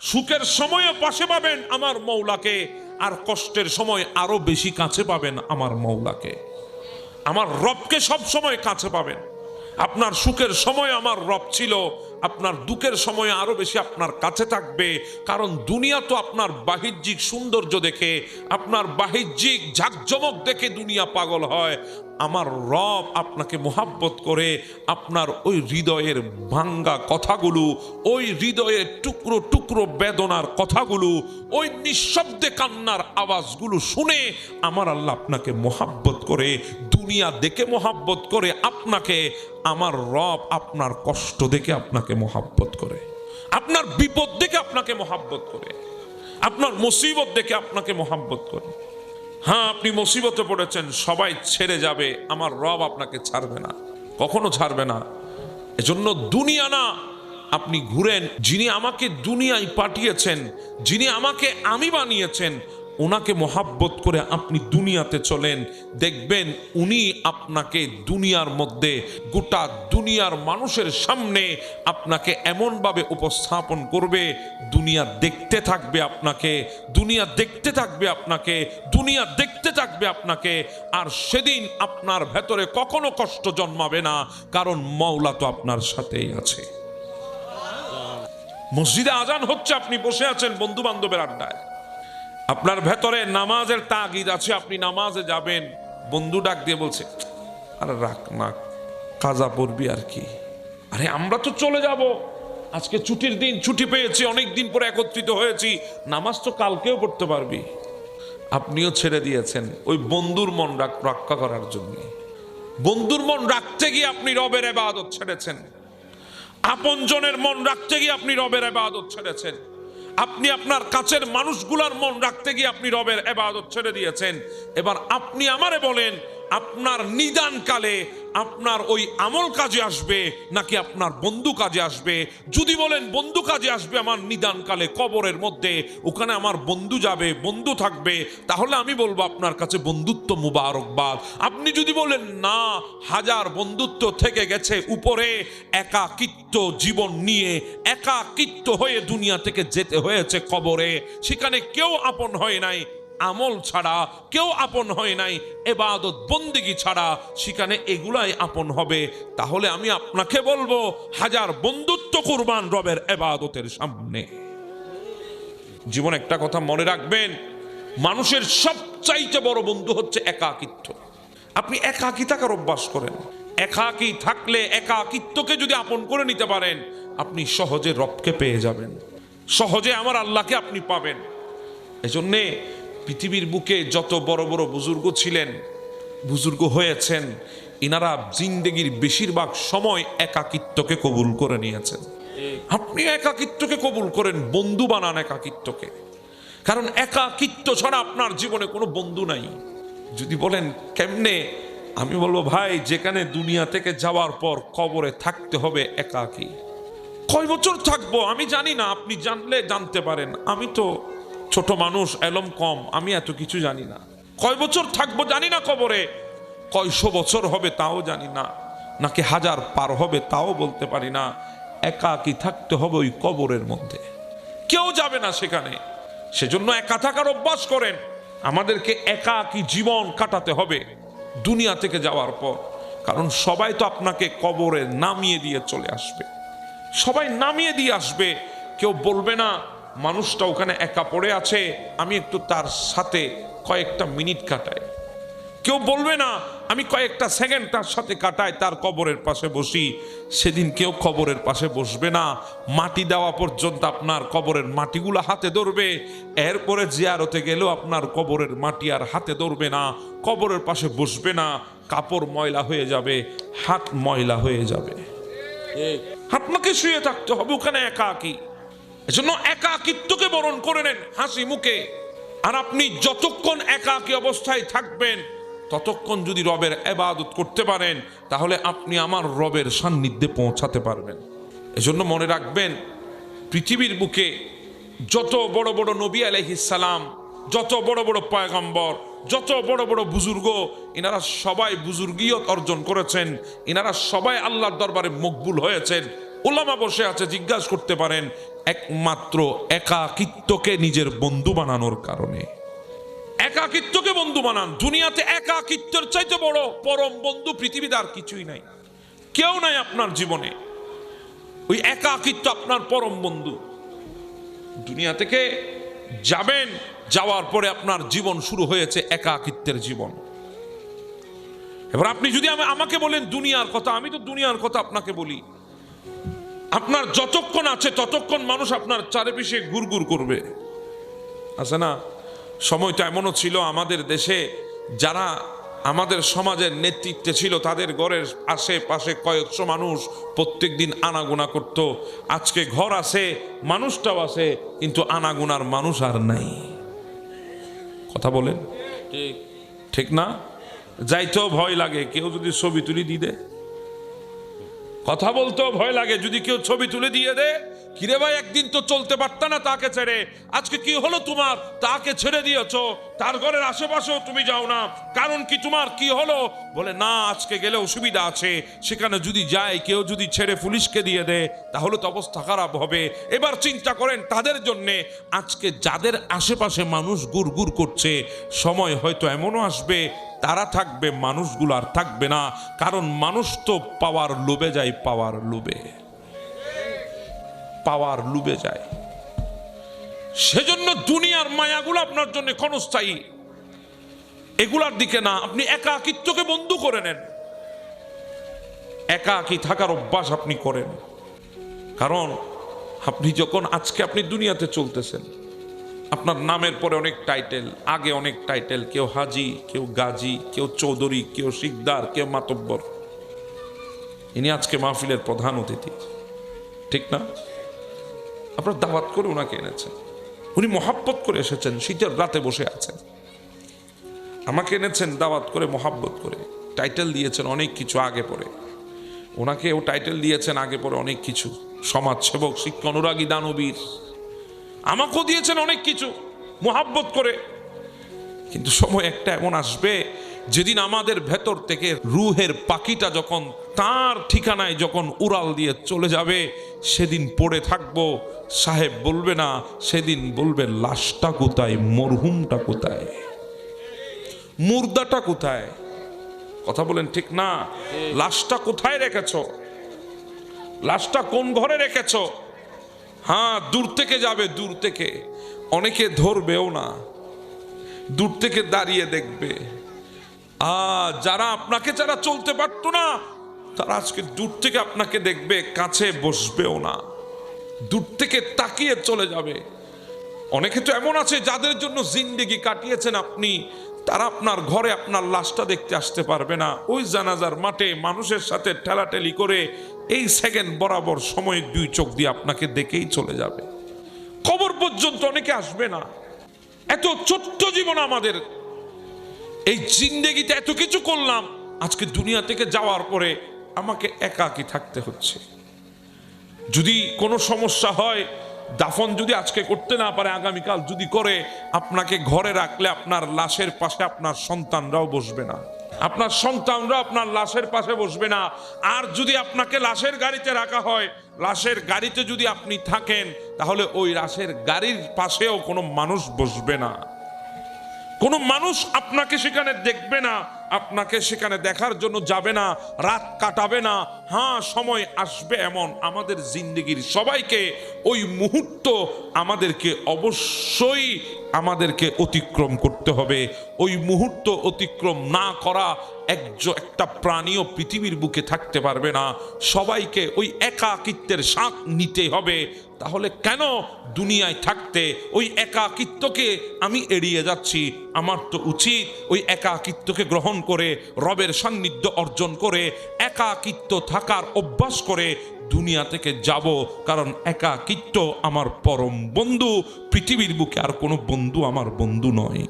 সুখের সময়ও পাশে পাবেন আমার মৌলাকে, আর কষ্টের সময় আরো বেশি কাছে পাবেন আমার মৌলাকে। আমার রবকে সব সময় কাছে পাবেন। আপনার সুখের সময় আমার রব ছিল, আপনার দুঃখের সময় আরো বেশি আপনার কাছে থাকবে। কারণ দুনিয়া তো আপনার বাহ্যিক সৌন্দর্য দেখে, আপনার বাহ্যিক ঝাকজমক দেখে দুনিয়া পাগল হয়। আমার রব আপনাকে মোহাব্বত করে আপনার ওই হৃদয়ের ভাঙ্গা কথাগুলো, ওই হৃদয়ের টুকরো টুকরো বেদনার কথাগুলো, ওই নিঃশব্দে কান্নার আওয়াজগুলো শুনে আমার আল্লাহ আপনাকে মোহাব্বত করে, দুনিয়া দেখে মোহাব্বত করে আপনাকে। আমার রব আপনার কষ্ট দেখে আপনাকে মোহাব্বত করে, আপনার বিপদ দেখে আপনাকে মোহাব্বত করে, আপনার মুসিবত দেখে আপনাকে মোহাব্বত করে। হ্যাঁ, আপনি মুসিবতে পড়েছেন, সবাই ছেড়ে যাবে, আমার রব আপনাকে ছাড়বে না, কখনো ছাড়বে না। এজন্য দুনিয়া না, আপনি ঘুরেন, যিনি আমাকে দুনিয়ায় পাঠিয়েছেন, যিনি আমাকে আমি বানিয়েছেন, ওনাকে মোহাব্বত করে আপনি দুনিয়াতে চলেন, দেখবেন উনি আপনাকে দুনিয়ার মধ্যে, গোটা দুনিয়ার মানুষের সামনে আপনাকে এমনভাবে উপস্থাপন করবে, দুনিয়া দেখতে থাকবে আপনাকে, দুনিয়া দেখতে থাকবে আপনাকে, দুনিয়া দেখতে থাকবে আপনাকে। আর সেদিন আপনার ভেতরে কখনো কষ্ট জন্মাবে না, কারণ মওলা তো আপনার সাথেই আছে। মসজিদে আজান হচ্ছে, আপনি বসে আছেন বন্ধু বান্ধবের আড্ডায়, আপনার ভেতরে নামাজের তাগিদ আছে, আপনি নামাজে যাবেন, বন্ধু ডাক দিয়ে বলছে আরে রাখ না, কাজা পড়বি আর কি, আরে আমরা তো চলে যাব, আজকে ছুটির দিন, ছুটি পেয়েছি, অনেক দিন পরে একত্রিত হয়েছি, নামাজ তো কালকেও পড়তে পারবি। আপনিও ছেড়ে দিয়েছেন ওই বন্ধুর মন রক্ষা করার জন্য। বন্ধুর মন রাখতে গিয়ে আপনি রবের ইবাদত ছেড়েছেন, আপনজনের মন রাখতে গিয়ে আপনি রবের ইবাদত ছেড়েছেন, আপনি আপনার কাছের মানুষগুলার মন রাখতে গিয়ে আপনি রবের ইবাদত ছেড়ে দিয়েছেন। এবার আপনি আমারে বলেন, আপনার নিদান কালে আপনার ওই আমল কাজে আসবে নাকি আপনার বন্ধু কাজে আসবে? যদি বলেন বন্ধু কাজে আসবে আমার নিদান কালে, কবরের মধ্যে, ওখানে আমার বন্ধু যাবে, বন্ধু থাকবে, তাহলে আমি বলবো আপনার কাছে বন্ধুত্ব মুবারকবাদ। আপনি যদি বলেন না, হাজার বন্ধুত্ব থেকে গেছে, উপরে একাকিত্ব জীবন নিয়ে একাকিত্ব হয়ে দুনিয়া থেকে যেতে হয়েছে কবরে, সেখানে কেউ আপন হয় নাই, আমল ছাড়া কেউ আপন হয় নাই, ইবাদত বন্দেগী ছাড়া সেখানে এগুলাই আপন হবে, তাহলে আমি আপনাকে বলবো হাজার বন্ধুত্ব কুরবান রবের ইবাদতের সামনে। জীবন একটা কথা মনে রাখবেন, মানুষের সবচাইতে বড় বন্ধু হচ্ছে একাকিত্ব। আপনি একাকী থাকার অভ্যাস করেন, একাকী থাকলে একাকিত্বকে যদি আপন করে নিতে পারেন, আপনি সহজে রবকে পেয়ে যাবেন, সহজে আমার আল্লাহকে আপনি পাবেন। এজন্যে পৃথিবীর বুকে যত বড় বড় বুজুর্গ ছিলেন, বুজুর্গ হয়েছেন, ইনারা জিন্দেগির বেশিরভাগ সময় একাকিত্বকে কবুল করে নিয়েছেন। আপনি একাকিত্বকে কবুল করেন, বন্ধু বানান একাকিত্বকে, কারণ একাকিত্ব ছাড়া আপনার জীবনে কোনো বন্ধু নাই। যদি বলেন কেমনে, আমি বলবো ভাই, যেখানে দুনিয়া থেকে যাওয়ার পর কবরে থাকতে হবে একাকী। কয় বছর থাকবো আমি জানি না, আপনি জানলে জানতে পারেন, আমি তো ছোট মানুষ, এলম কম, আমি এত কিছু জানি না। কয় বছর থাকবো জানি না কবরে, কয়শো বছর হবে তাও জানি না, নাকি হাজার পার হবে তাও বলতে পারি না। একাকী থাকতে হবে ওই কবরের মধ্যে, কেউ যাবে না সেখানে। সেজন্য একা থাকার অভ্যাস করেন। আমাদেরকে একাকী জীবন কাটাতে হবে দুনিয়া থেকে যাওয়ার পর, কারণ সবাই তো আপনাকে কবরে নামিয়ে দিয়ে চলে আসবে, সবাই নামিয়ে দিয়ে আসবে। কেউ বলবে না মানুষটা ওখানে একা পড়ে আছে, আমি একটু তার সাথে কয়েকটা মিনিট কাটাই। কেউ বলবে না আমি কয়েকটা সেকেন্ড তার সাথে কাটাই, তার কবরের পাশে বসি। সেদিন কেউ কবরের পাশে বসবে না, মাটি দেওয়া পর্যন্ত আপনার কবরের মাটিগুলো হাতে ধরবে, এরপরে জিয়ারতে গেলেও আপনার কবরের মাটি আর হাতে ধরবে না, কবরের পাশে বসবে না, কাপড় ময়লা হয়ে যাবে, হাত ময়লা হয়ে যাবে, আপনাকে শুয়ে থাকতে হবে ওখানে একাকী। এজন্য একাকিত্বকে বরণ করে নেন হাসি মুখে। আর আপনি যতক্ষণ একাকী অবস্থায় থাকবেন, ততক্ষণ যদি রবের ইবাদত করতে পারেন, তাহলে আপনি আমার রবের সান্নিধ্যে পৌঁছাতে পারবেন। এজন্য মনে রাখবেন, পৃথিবীর বুকে যত বড় বড় নবী আলাইহিস সালাম, যত বড় বড় পয়গম্বর, যত বড় বড় বুজুর্গ, এনারা সবাই বুজুর্গিয়ত অর্জন করেছেন, এনারা সবাই আল্লাহর দরবারে মকবুল হয়েছেন। ওলামা বসে আছে, জিজ্ঞাসা করতে পারেন, একমাত্র একাকিত্বকে নিজের বন্ধু বানানোর কারণে। একাকিত্বকে বন্ধু বানান। দুনিয়াতে একাকিত্বের চাইতে বড় পরম বন্ধু পৃথিবীতে আর কিছুই নাই, কেউ নাই আপনার জীবনে। ওই একাকিত্ব আপনার পরম বন্ধু। দুনিয়া থেকে যাবেন, যাওয়ার পরে আপনার জীবন শুরু হয়েছে একাকিত্বের জীবন। এবার আপনি যদি আমাকে বলেন দুনিয়ার কথা, আমি তো দুনিয়ার কথা আপনাকে বলি। আপনার যতক্ষণ আছে ততক্ষণ মানুষ আপনার চারিপাশে ঘুরঘুর করবে, আছে না? সময়টা এমনও ছিল আমাদের দেশে, যারা আমাদের সমাজের নেতৃত্বে ছিল তাদের ঘরের আশেপাশে কয়েকশো মানুষ প্রত্যেক দিন আনাগোনা করত। আজকে ঘর আছে, মানুষটাও আছে, কিন্তু আনাগোনার মানুষ আর নাই। কথা বলেন ঠিক না? যাইতেও ভয় লাগে, কেউ যদি ছবি তুলে দিয়ে দেয়। কথা বলতেও ভয় লাগে, যদি কেউ ছবি তুলে দিয়ে দেয়। কিরে ভাই, একদিন তো চলতে পারত না তাকে ছেড়ে, আজকে কি হলো তোমার? তাকে ছেড়ে দিয়েছো, তার ঘরের আশেপাশেও তুমি যাও না, কারণ কি? তোমার কি হলো? বলে না, আজকে গেলে অসুবিধা আছে, সেখানে যদি যায়, কেউ যদি ছেড়ে পুলিশকে দিয়ে দেয় তাহলে তো অবস্থা খারাপ হবে। এবার চিন্তা করেন তাদের জন্যে আজকে যাদের আশেপাশে মানুষ গুড়গুড় করছে, সময় হয়তো এমনও আসবে তারা থাকবে, মানুষগুলো আর থাকবে না। কারণ মানুষ তো পাওয়ার লোভে যায়, পাওয়ার লোভে, পাওয়ার লোভে যায়। সেজন্য দুনিয়ার মায়াগুলো আপনার জন্য ক্ষণস্থায়ী, এগুলার দিকে না। আপনি একাকিত্বকে বন্ধু করে নেন, একাকী থাকার অভ্যাস আপনি করেন। কারণ আপনি যখন আজকে আপনি দুনিয়াতে চলতেছেন, আপনার নামের পরে অনেক টাইটেল, আগে অনেক টাইটেল, কেউ হাজি, কেউ গাজী, কেউ চৌধুরী, কেউ শিকদার, কেউ মাতব্বর। ইনি আজকে মাহফিলের প্রধান অতিথি, ঠিক না? আপনার দাওয়াত করে ওনাকে এনেছেন, উনি মহাব্বত করে এসেছেন, শীতের রাতে বসে আছেন, আমাকে এনেছেন দাওয়াত করে, মহাব্বত করে। টাইটেল দিয়েছেন অনেক কিছু আগে পরে, ওনাকেও টাইটেল দিয়েছেন আগে পরে অনেক কিছু, সমাজসেবক, শিক্ষা অনুরাগী, দানবীর, আমাকেও দিয়েছেন অনেক কিছু মহাব্বত করে। কিন্তু সময় একটা এমন আসবে যেদিন আমাদের ভেতর থেকে রুহের পাখিটা যখন তার ঠিকানায় যখন উড়াল দিয়ে চলে যাবে, সেদিন পড়ে থাকবো, সাহেব বলবে না, সেদিন বলবে লাশটা কোথায়, মরহুমটা কোথায়, মুর্দাটা কোথায়? কথা বলেন ঠিক না? লাশটা কোথায় রেখেছ? লাশটা কোন ঘরে রেখেছ? হ্যাঁ, দূর থেকে যাবে, দূর থেকে, অনেকে ধরবেও না, দূর থেকে দাঁড়িয়ে দেখবে। যারা আপনাকে যারা চলতে পারতো না, তারা আজকে দূর থেকে আপনাকে দেখবে, কাছে বসবেও না, দূর থেকে তাকিয়ে চলে যাবে। অনেকে তো এমন আছে যাদের জন্য জিন্দেগি কাটিয়েছেন আপনি, তারা আপনার ঘরে আপনার লাশটা দেখতে আসতে পারবে না। ওই জানাজার মাঠে মানুষের সাথে ঠেলাঠেলি করে এই সেকেন্ড বরাবর সময় দুই চোখ দিয়ে আপনাকে দেখেই চলে যাবে। কবর পর্যন্ত অনেকে আসবে না। এত ছোট্ট জীবন আমাদের, এই জিন্দেগিতে এত কিছু করলাম, আজকে দুনিয়া থেকে যাওয়ার পরে আমাকে একাকী থাকতে হচ্ছে। যদি কোনো সমস্যা হয়, দাফন যদি আজকে করতে না পারে, আগামীকাল যদি করে, আপনাকে ঘরে রাখলে আপনার লাশের পাশে আপনার সন্তানরাও বসবে না, আপনার সন্তানরা আপনার লাশের পাশে বসবে না। আর যদি আপনাকে লাশের গাড়িতে রাখা হয়, লাশের গাড়িতে যদি আপনি থাকেন, তাহলে ওই লাশের গাড়ির পাশেও কোনো মানুষ বসবে না, কোনো মানুষ আপনাকে সেখানে দেখবে না, আপনাকে সেখানে দেখার জন্য যাবে না, রাত কাটাবে না। হ্যাঁ, সময় আসবে এমন আমাদের জিন্দেগির সবাইকে ওই মুহূর্ত আমাদেরকে অবশ্যই অতিক্রম করতে হবে। ওই মুহূর্ত অতিক্রম না করা একটা প্রাণীও পৃথিবীর বুকে থাকতে পারবে না। সবাইকে ওই একাকিত্বের স্বাদ নিতে হবে। তাহলে কেন দুনিয়ায় থাকতে ওই একাকিত্বকে আমি এড়িয়ে যাচ্ছি? আমার তো উচিত ওই একাকিত্বকে গ্রহণ করে রবের সান্নিধ্য অর্জন করে একাকিত্ব থাকার অভ্যাস করে দুনিয়া থেকে যাব। কারণ একাকিত্ব আমার পরম বন্ধু, পৃথিবীর বুকে আর কোনো বন্ধু আমার বন্ধু নয়।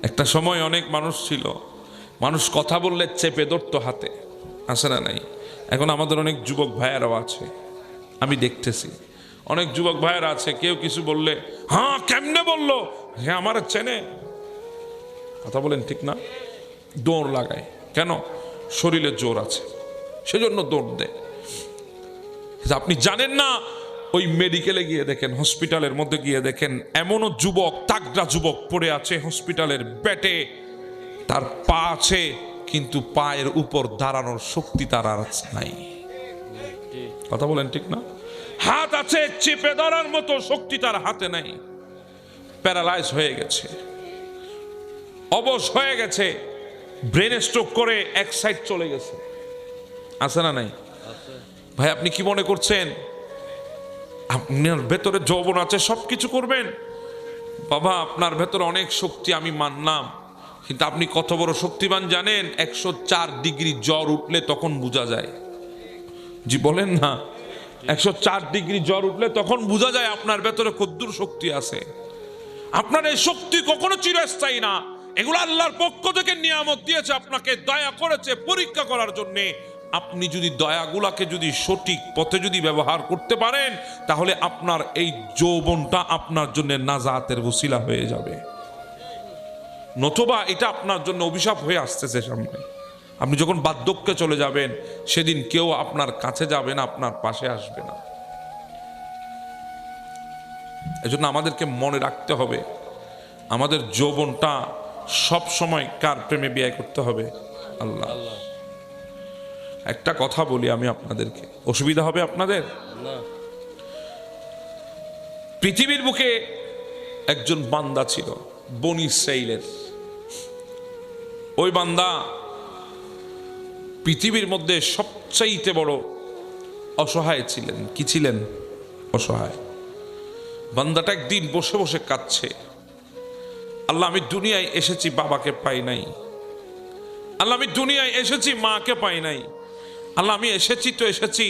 একটা সময় অনেক মানুষ ছিল, মানুষ কথা বললে চেপে ধরতো হাতে, আছে না নাই? এখন আমাদের অনেক যুবক ভাইয়েরাও আছে, আমি দেখতেছি অনেক যুবক ভাইয়েরা আছে, কেউ কিছু বললে হ্যাঁ কেমনে বললো, হ্যাঁ আমার চেনে। কথা বলেন ঠিক না? দৌড় লাগায়, কেন? শরীরে জোর আছে সেজন্য দৌড় দেয়। আপনি জানেন না, ওই মেডিকেলে গিয়ে দেখেন, হসপিটালের মধ্যে গিয়ে দেখেন, এমনও যুবক, তাগড়া যুবক পড়ে আছে হসপিটালের বেডে, তার পা আছে কিন্তু পায়ের উপর দাঁড়ানোর শক্তি তার আর নাই। কথা বলেন ঠিক না? হাত আছে, চেপে ধরার মতো শক্তি তার হাতে নাই, প্যারালাইজ হয়ে গেছে, অবশ হয়ে গেছে, ব্রেন স্ট্রোক করে এক সাইড চলে গেছে। আছে না নাই? ভাই আপনি কি মনে করছেন আপনার ভেতরে যৌবন আছে, সবকিছু করবেন? বাবা আপনার ভেতরে অনেক শক্তি আমি মানলাম, কিন্তু আপনি কত বড় শক্তিমান জানেন? 104 ডিগ্রি জ্বর উঠলে তখন বোঝা যায়। জি বলেন না, 104 ডিগ্রি জ্বর উঠলে তখন বোঝা যায় আপনার ভেতরে কদ্দুর শক্তি আছে। আপনার এই শক্তি কখনো চিরস্থায়ী না, এগুলো আল্লাহর পক্ষ থেকে নিয়ামত দিয়েছে, আপনাকে দয়া করেছে পরীক্ষা করার জন্য। আপনি যদি দয়াগুলাকে যদি সঠিক পথে যদি ব্যবহার করতে পারেন, তাহলে আপনার এই যৌবনটা আপনার জন্য নাজাতের ওসিলা হয়ে যাবে, নতুবা এটা আপনার জন্য অভিশাপ হয়ে আসতেছে সামনে। আপনি যখন বার্ধক্যে চলে যাবেন, সেদিন কেউ আপনার কাছে যাবে না, আপনার পাশে আসবে না। এজন্য আমাদেরকে মনে রাখতে হবে, আমাদের যৌবনটা সব সময় কার প্রেমে ব্যয় করতে হবে? আল্লাহ। একটা কথা বলি আমি আপনাদেরকে, অসুবিধা হবে আপনাদের? পৃথিবীর বুকে একজন বান্দা ছিল, বনী ইসরাইলের। ওই বান্দা পৃথিবীর মধ্যে সবচাইতে বড় অসহায় ছিলেন। কি ছিলেন? অসহায়। বান্দাটা একদিন বসে বসে কাঁদছে, আল্লাহ আমি দুনিয়ায় এসেছি বাবাকে পাই নাই, আল্লাহ আমি দুনিয়ায় এসেছি মাকে পাই নাই, আল্লাহ আমি এসেছি তো এসেছি,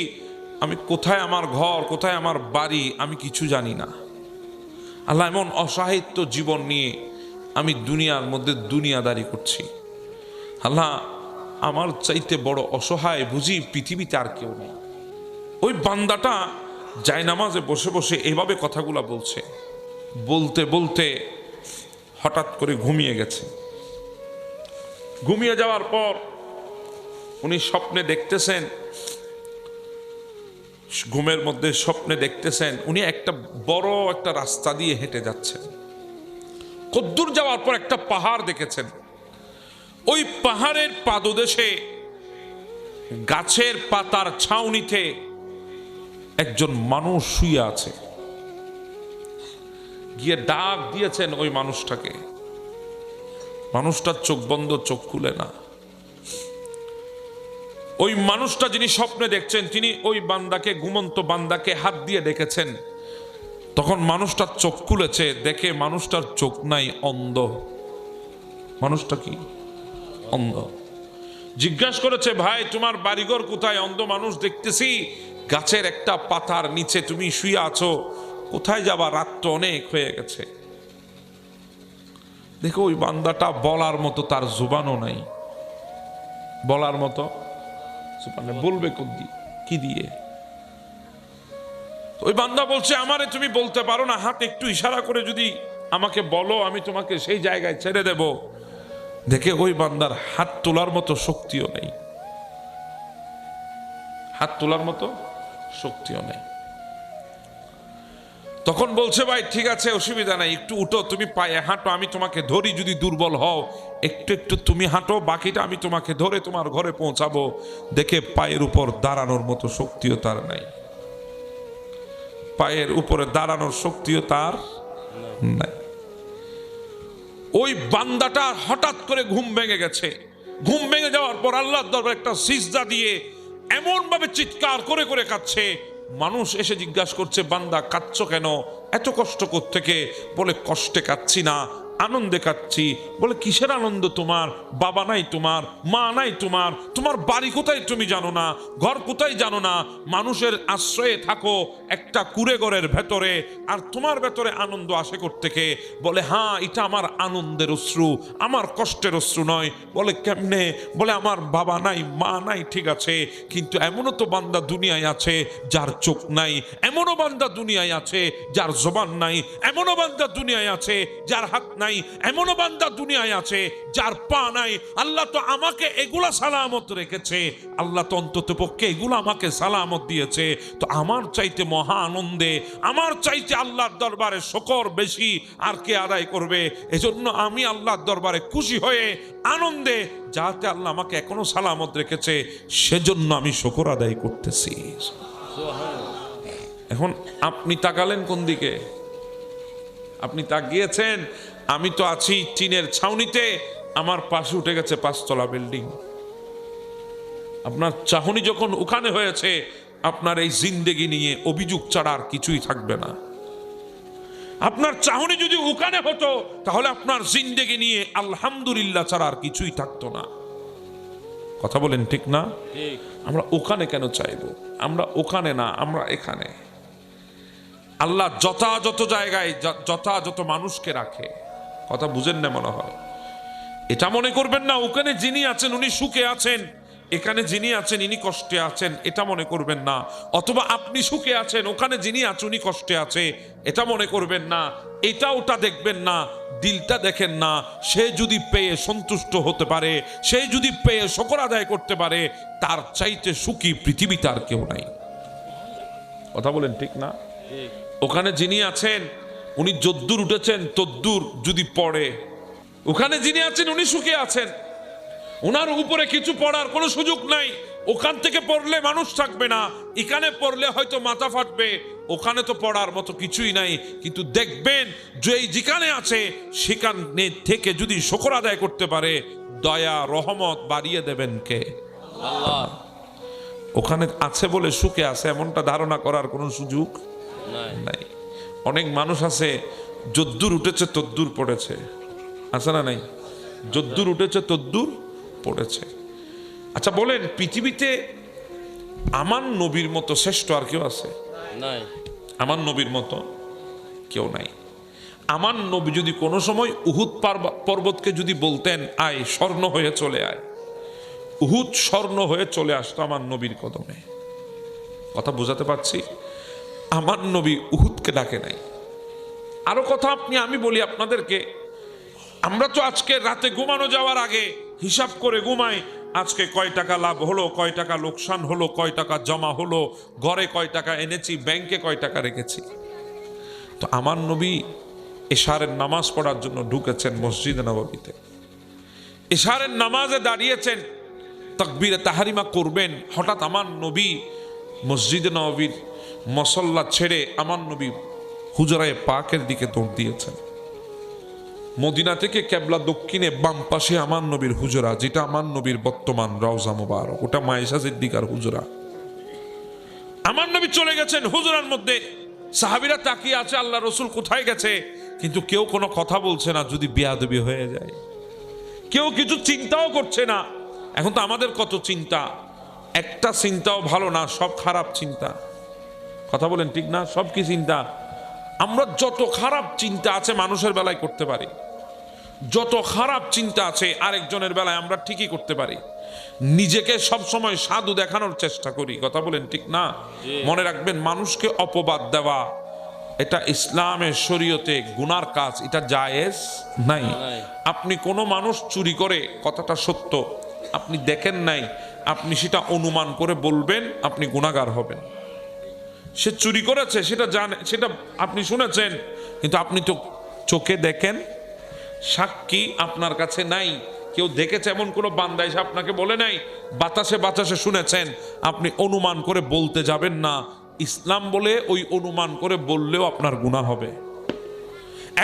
আমি কোথায় আমার ঘর, কোথায় আমার বাড়ি, আমি কিছু জানি না। আল্লাহ এমন অসহায়িত্ব জীবন নিয়ে আমি দুনিয়ার মধ্যে দুনিয়াদারি করছি। আল্লাহ আমার চাইতে বড় অসহায় বুঝি পৃথিবীতে আর কেউ নেই। ওই বান্দাটা জায়নামাজে বসে বসে এভাবে কথাগুলা বলছে, বলতে বলতে হঠাৎ করে ঘুমিয়ে গেছে। ঘুমিয়ে যাওয়ার পর উনি স্বপ্নে দেখতেছেন, ঘুমের মধ্যে স্বপ্নে দেখতেছেন উনি একটা বড় একটা রাস্তা দিয়ে হেঁটে যাচ্ছেন। কদ্দূর যাওয়ার পর একটা পাহাড় দেখেছেন। ওই পাহাড়ের পাদদেশে গাছের পাতার ছাউনিতে একজন মানুষ শুয়ে আছে। গিয়ে ডাক দিয়েছেন ওই মানুষটাকে। মানুষটার চোখ বন্ধ, চোখ খুলে না। ওই মানুষটা যিনি স্বপ্নে দেখছেন, তিনি ওই বান্দাকে, ঘুমন্ত বান্দাকে হাত দিয়ে ডেকেছেন। তখন মানুষটার চোখ খুলেছে, দেখে মানুষটার চোখ নাই, অন্ধ। মানুষটা কি? অন্ধ। জিজ্ঞাসা করেছে, ভাই তোমার বাড়িঘর কোথায়? অন্ধ মানুষ, দেখতেছি গাছের একটা পাতার নিচে তুমি শুয়ে আছো, কোথায় যাবা? রাত তো অনেক হয়ে গেছে। দেখো ওই বান্দাটা বলার মতো তার জুবানও নাই, বলার মতো বলবে কি দিয়ে? ওই বান্দা বলছে, আমারে তুমি বলতে পারো না? হাত একটু ইশারা করে যদি আমাকে বলো, আমি তোমাকে সেই জায়গায় ছেড়ে দেব। দেখে ওই বান্দার হাত তোলার মতো শক্তিও নেই, হাত তোলার মতো শক্তিও নেই। তখন বলছে, ভাই ঠিক আছে, অসুবিধা নাই, একটু উঠো, তুমি পায়ে হাঁটো, আমি তোমাকে ধরি। যদি দুর্বল হও একটু একটু তুমি হাঁটো, বাকিটা আমি তোমাকে ধরে তোমার ঘরে পৌঁছাবো। দেখে পায়ের উপর দাঁড়ানোর মতো শক্তিও তার নাই, পায়ের উপরে দাঁড়ানোর শক্তিও তার নাই। ওই বান্দাটা হঠাৎ করে ঘুম ভেঙে গেছে। ঘুম ভেঙে যাওয়ার পর আল্লাহর দরবারে একটা সিজদা দিয়ে এমন ভাবে চিৎকার করে করে কাঁদছে। মানুষ এসে জিজ্ঞাসা করছে, বান্দা কাঁদছো কেন? এত কষ্ট কোত্থেকে? বলে কষ্টে কাঁদছি না, আনন্দে কাঁদছি। বলে কিসের আনন্দ তোমার? বাবা নাই তোমার, মা নাই তোমার, তোমার বাড়ি কোথায় তুমি জানো না, ঘর কোথায় জানো না, মানুষের আশ্রয়ে থাকো একটা কুড়ে ঘরের ভেতরে, আর তোমার ভেতরে আনন্দ আসে কোত্থেকে? বলে হ্যাঁ, এটা আমার আনন্দের অশ্রু, আমার কষ্টের অশ্রু নয়। বলে কেমনে? বলে আমার বাবা নাই, মা নাই, ঠিক আছে, কিন্তু এমনও তো বান্দা দুনিয়ায় আছে যার চোখ নাই, এমনও বান্দা দুনিয়ায় আছে যার জবান নাই, এমনও বান্দা দুনিয়ায় আছে যার হাত নাই, নাই, এমনও বান্দা দুনিয়ায় আছে যার পা নাই। আল্লাহ তো আমাকে এগুলা সালামত রেখেছে, আল্লাহ তো অন্তত পক্ষে এগুলো আমাকে সালামত দিয়েছে। তো আমার চাইতে মহা আনন্দে, আমার চাইতে আল্লাহর দরবারে শুকর বেশি আর কে আদায় করবে? এজন্য আমি আল্লাহর দরবারে খুশি হয়ে আনন্দে, যাতে আল্লাহ আমাকে এখনো সালামত রেখেছে, সেজন্য আমি শুকর আদায় করতেছি। এখন আপনি তাকালেন কোন দিকে? আপনি তাকিয়েছেন, আমি তো আছি টিনের ছাউনিতে, আমার পাশে উঠে গেছে 5 তলা বিল্ডিং। আপনার চাহনি যখন ওখানে হয়েছে, আপনার এই জিন্দেগি নিয়ে অভিযোগ ছাড়া আর কিছুই থাকবে না। আপনার চাহনি যদি ওখানে হতো, তাহলে আপনার জিন্দেগি নিয়ে আলহামদুলিল্লাহ ছাড়া আর কিছুই থাকতো না। কথা বলেন ঠিক না? আমরা ওখানে কেন চাইবো? আমরা ওখানে না, আমরা এখানে। আল্লাহ যথাযথ জায়গায় যথাযথ মানুষকে রাখে। কথা বুঝেন না মনে হয়? এটা মনে করবেন না ওখানে যিনি আছেন উনি সুখে আছেন, এখানে যিনি আছেন ইনি কষ্টে আছেন, এটা মনে করবেন না। অথবা আপনি সুখে আছেন, ওখানে যিনি আছে উনি কষ্টে আছে, এটা মনে করবেন না। এটা ওটা দেখবেন না, দিলটা দেখেন না। সে যদি পেয়ে সন্তুষ্ট হতে পারে, সে যদি পেয়ে শুকর আদায় করতে পারে, তার চাইতে সুখী পৃথিবীতে আর কেউ নাই। কথা বলেন ঠিক না? ওখানে যিনি আছেন উনি যদ্দূর উঠেছেন তদ্দূর যদি পড়ে, ওখানে যিনি আছেন উনি সুখে আছেন, ওনার উপরে কিছু পড়ার কোনো সুযোগ নাই। ওখান থেকে পড়লে মানুষ থাকবে না, এখানে পড়লে হয়তো মাথা ফাটবে। ওখানে তো পড়ার মতো কিছুই নাই, কিন্তু দেখবেন যে যেখানে আছে সেখানে থেকে যদি শুকর আদায় করতে পারে, দয়া রহমত বাড়িয়ে দেবেন কে? আল্লাহ। ওখানে আছে বলে সুখে আছে এমনটা ধারণা করার কোনো সুযোগ নাই। অনেক মানুষ আছে যদ্দূর উঠেছে তদ্দূর পড়েছে, আছে না নাই? যদ্দূর উঠেছে তদ্দূর পড়েছে। আচ্ছা বলেন, পৃথিবীতে আমার নবীর মতো শ্রেষ্ঠ আর কেউ আছে? নাই। আমার নবীর মতো কেউ নাই। আমার নবী যদি কোনো সময় উহুদ পর্বতকে যদি বলতেন আয় স্বর্ণ হয়ে চলে আয়, উহুদ স্বর্ণ হয়ে চলে আসতো আমার নবীর কদমে। কথা বুঝাতে পারছি? আমার নবী উহুদকে ডাকে নাই। আরো কথা আমি বলি আপনাদেরকে, আমরা তো আজকে রাতে ঘুমানো যাওয়ার আগে হিসাব করে ঘুমাই, আজকে কয় টাকা লাভ হলো, কয় টাকা লোকসান হলো, কয় টাকা জমা হলো, ঘরে কয় টাকা এনেছি, ব্যাংকে কয় টাকা রেখেছি। তো আমার নবী এশারের নামাজ পড়ার জন্য ঢুকেছেন মসজিদে নববীতে, এশারের নামাজে দাঁড়িয়েছেন, তাকবীরে তাহারিমা করবেন, হঠাৎ আমার নবী মসজিদে নববীর মসল্লা ছেড়ে আমার নবী হুজরায়ে পাকের দিকে দৌড় দিয়েছেন। মদিনা থেকে কেবলা দক্ষিণে বাম পাশে আমার নবীর হুজরা, যেটা আমার নবীর বর্তমান রওজা মুবারক, ওটা মায়েশা সিদ্দিকার হুজরা। আমার নবী চলে গেছেন হুজরার মধ্যে, সাহাবীরা তাকিয়ে আছে আল্লাহ রসুল কোথায় গেছে, কিন্তু কেউ কোনো কথা বলছে না, যদি বেয়াদবি হয়ে যায়। কেউ কিছু চিন্তাও করছে না। এখন তো আমাদের কত চিন্তা, একটা চিন্তাও ভালো না, সব খারাপ চিন্তা। কথা বলেন ঠিক না? সব কি চিন্তা? আমরা যত খারাপ চিন্তা আছে মানুষের বেলায় করতে পারি, যত খারাপ চিন্তা আছে আরেকজনের বেলায় আমরা ঠিকই করতে পারি। নিজেকে সব সময় সাধু দেখানোর চেষ্টা করি। কথা বলেন ঠিক না? মনে রাখবেন, মানুষকে অপবাদ দেওয়া এটা ইসলামের শরীয়তে গুনার কাজ, এটা জায়েজ নাই। আপনি কোনো মানুষ চুরি করে, কথাটা সত্য, আপনি দেখেন নাই, আপনি সেটা অনুমান করে বলবেন, আপনি গুনাহগার হবেন। সে চুরি করেছে সেটা জানে, সেটা আপনি শুনেছেন, কিন্তু আপনি তো চোখে দেখেন, সাক্ষী আপনার কাছে নাই, কেউ দেখেছে এমন কোনো বান্দা এসে আপনাকে বলে নাই, বাতাসে বাতাসে শুনেছেন, আপনি অনুমান করে বলতে যাবেন না। ইসলাম বলে ওই অনুমান করে বললেও আপনার গুনাহ হবে।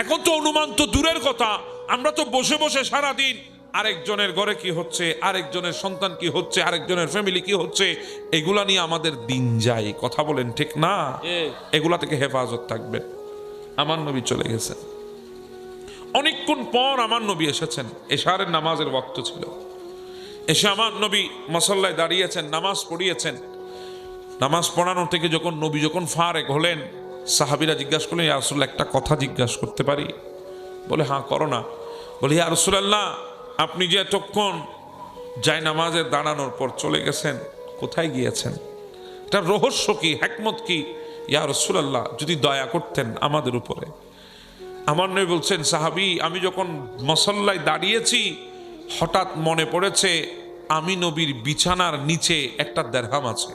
এখন তো অনুমান তো দূরের কথা, আমরা তো বসে বসে সারাদিন আরেকজনের ঘরে কি হচ্ছে, আরেকজনের সন্তান কি হচ্ছে, আরেকজনের ফ্যামিলি কি হচ্ছে, এগুলা নিয়ে আমাদের দিন যায়। কথা বলেন ঠিক না? এগুলা থেকে হেফাজত থাকবে। আমার নবী চলে গেছেন, অনেকক্ষণ পর আমার নবী এসেছেন, এশারের নামাজের ওয়াক্ত ছিল। এসে আমার নবী মুসল্লায় দাঁড়িয়েছেন, নামাজ পড়িয়েছেন। নামাজ পড়ানো থেকে যখন নবী যখন ফারেক হলেন, সাহাবীরা জিজ্ঞাসা করলেন, ইয়া রাসূলুল্লাহ একটা কথা জিজ্ঞাসা করতে পারি? বলে হ্যাঁ করো না। বলে ইয়া রাসূলুল্লাহ, আপনি যে এতক্ষণ যায় নামাজে দাঁড়ানোর পর চলে গেছেন, কোথায় গিয়েছেন? এটার রহস্য কি, হিকমত কি? ইয়া রাসূলুল্লাহ, যদি দয়া করতেন আমাদের উপরে, আমার নবী বলছেন, সাহাবী, আমি যখন মুসল্লায় দাঁড়িয়েছি হঠাৎ মনে পড়েছে আমি নবীর বিছানার নিচে একটা দেরহাম আছে।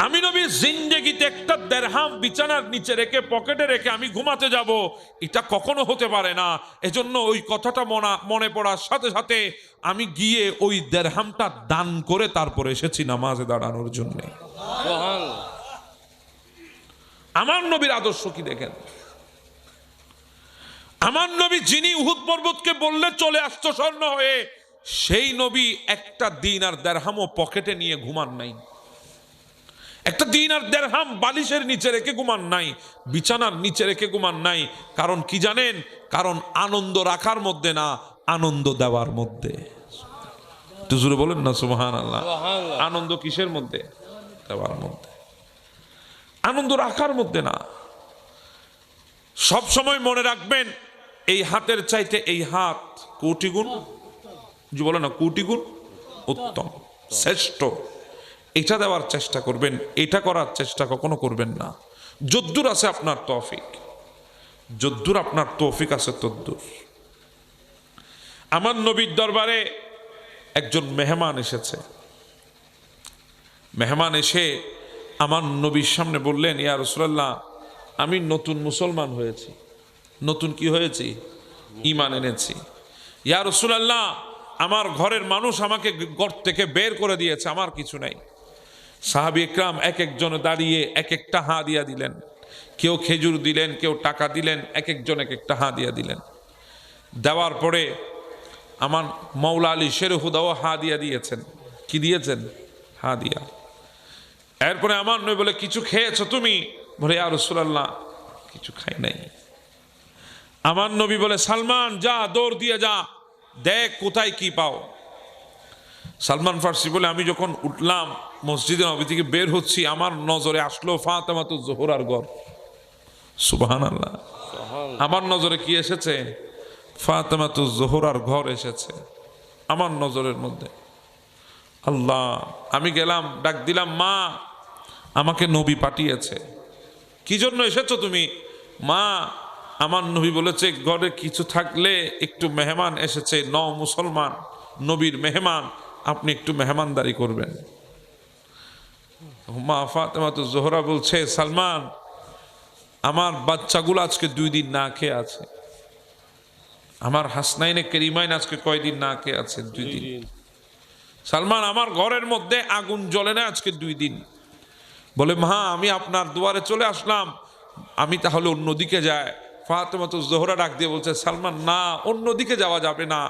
আমি নবীর জিন্দেগিতে একটা দেরহাম বিছানার নিচে রেখে পকেটে রেখে আমি ঘুমাতে যাব, এটা কখনো হতে পারে না। এজন্য ওই কথাটা মনে পড়ার সাথে সাথে আমি গিয়ে ওই দেরহামটা দান করে তারপর এসেছি নামাজে দাঁড়ানোর জন্য। আমার নবীর আদর্শ কি দেখেন। আমার নবী যিনি উহুদ পর্বতকে বললে চলে আসতো স্বর্ণ হয়ে, সেই নবী একটা দিনার দেরহামও পকেটে নিয়ে ঘুমান নাই, একটা দিনার দেরহাম বালিশের নিচে রেখে ঘুমান নাই, বিছানার নিচে রেখে ঘুমান নাই। কারণ কি জানেন? কারণ আনন্দ রাখার মধ্যে না, আনন্দ দেওয়ার মধ্যে। একটু জোরে বলেন না সুবহানাল্লাহ। আনন্দ কিসের মধ্যে? দেওয়ার মধ্যে, আনন্দ রাখার মধ্যে না। সব সময় মনে রাখবেন, এই হাতের চাইতে এই হাত কোটি গুণ, যে বলে না কোটি গুণ উত্তম, শ্রেষ্ঠ। এটা দেওয়ার চেষ্টা করবেন, এটা করার চেষ্টা কখনো করবেন না। যদ্দূর আছে আপনার তৌফিক, যদ্দূর আপনার তৌফিক আছে তদ্দূর। আমার নবীর দরবারে একজন মেহমান এসেছে। মেহমান এসে আমার নবীর সামনে বললেন, ইয়া রাসূলুল্লাহ, আমি নতুন মুসলমান হয়েছি। নতুন কি হয়েছি? ঈমান এনেছি। ইয়া রাসূলুল্লাহ, আমার ঘরের মানুষ আমাকে ঘর থেকে বের করে দিয়েছে, আমার কিছু নাই। সাহাবী ইকরাম এক একজনে দাঁড়িয়ে এক একটা হাদিয়া দিলেন। কেউ খেজুর দিলেন, কেউ টাকা দিলেন, এক একজন এক একটা হাদিয়া দিলেন। দেওয়ার পরে আমার মাওলা আলী শেরহুদাও হাদিয়া দিয়েছেন। কি দিয়েছেন? হাদিয়া। এরপরে আমার নবী বলে, কিছু খেয়েছো তুমি? বলে, ইয়া রাসূলুল্লাহ, কিছু খাই নাই। আমার নবী বলে, সালমান যা, দৌড় দিয়ে যা, দেখ কোথায় কি পাও। সালমান ফার্সি বলে, আমি যখন উঠলাম মসজিদে নবী থেকে বের হচ্ছি, আমার নজরে আসলো ফাতেমাতুজ জোহরার ঘর। সুবহানাল্লাহ। আমার নজরে কি এসেছে? ফাতেমাতুজ জোহরার ঘর এসেছে আমার নজরের মধ্যে। আল্লাহ, আমি গেলাম, ডাক দিলাম, মা, আমাকে নবী পাঠিয়েছে। কি জন্য এসেছো তুমি? মা, আমার নবী বলেছে ঘরে কিছু থাকলে একটু মেহমান এসেছে, মুসলমান, নবীর মেহমান, আপনি একটু মেহমানদারি করবেন। মা ফাতেমাতুজ জোহরা বলছে, সালমান, আমার বাচ্চাগুলো আজকে 2 দিন না খেয়ে আছে। আমার হাসনাইনে কেরিমাইন আজকে কয়দিন না খেয়ে আছে? 2 দিন। সালমান, আমার ঘরের মধ্যে আগুন জ্বলে না আজকে 2 দিন। বলে, মা, আমি আপনার দুয়ারে চলে আসলাম, আমি তাহলে অন্যদিকে যাই। ফাতেমাতুজ জোহরা ডাক দিয়ে বলছে, সালমান, না, অন্যদিকে যাওয়া যাবে না।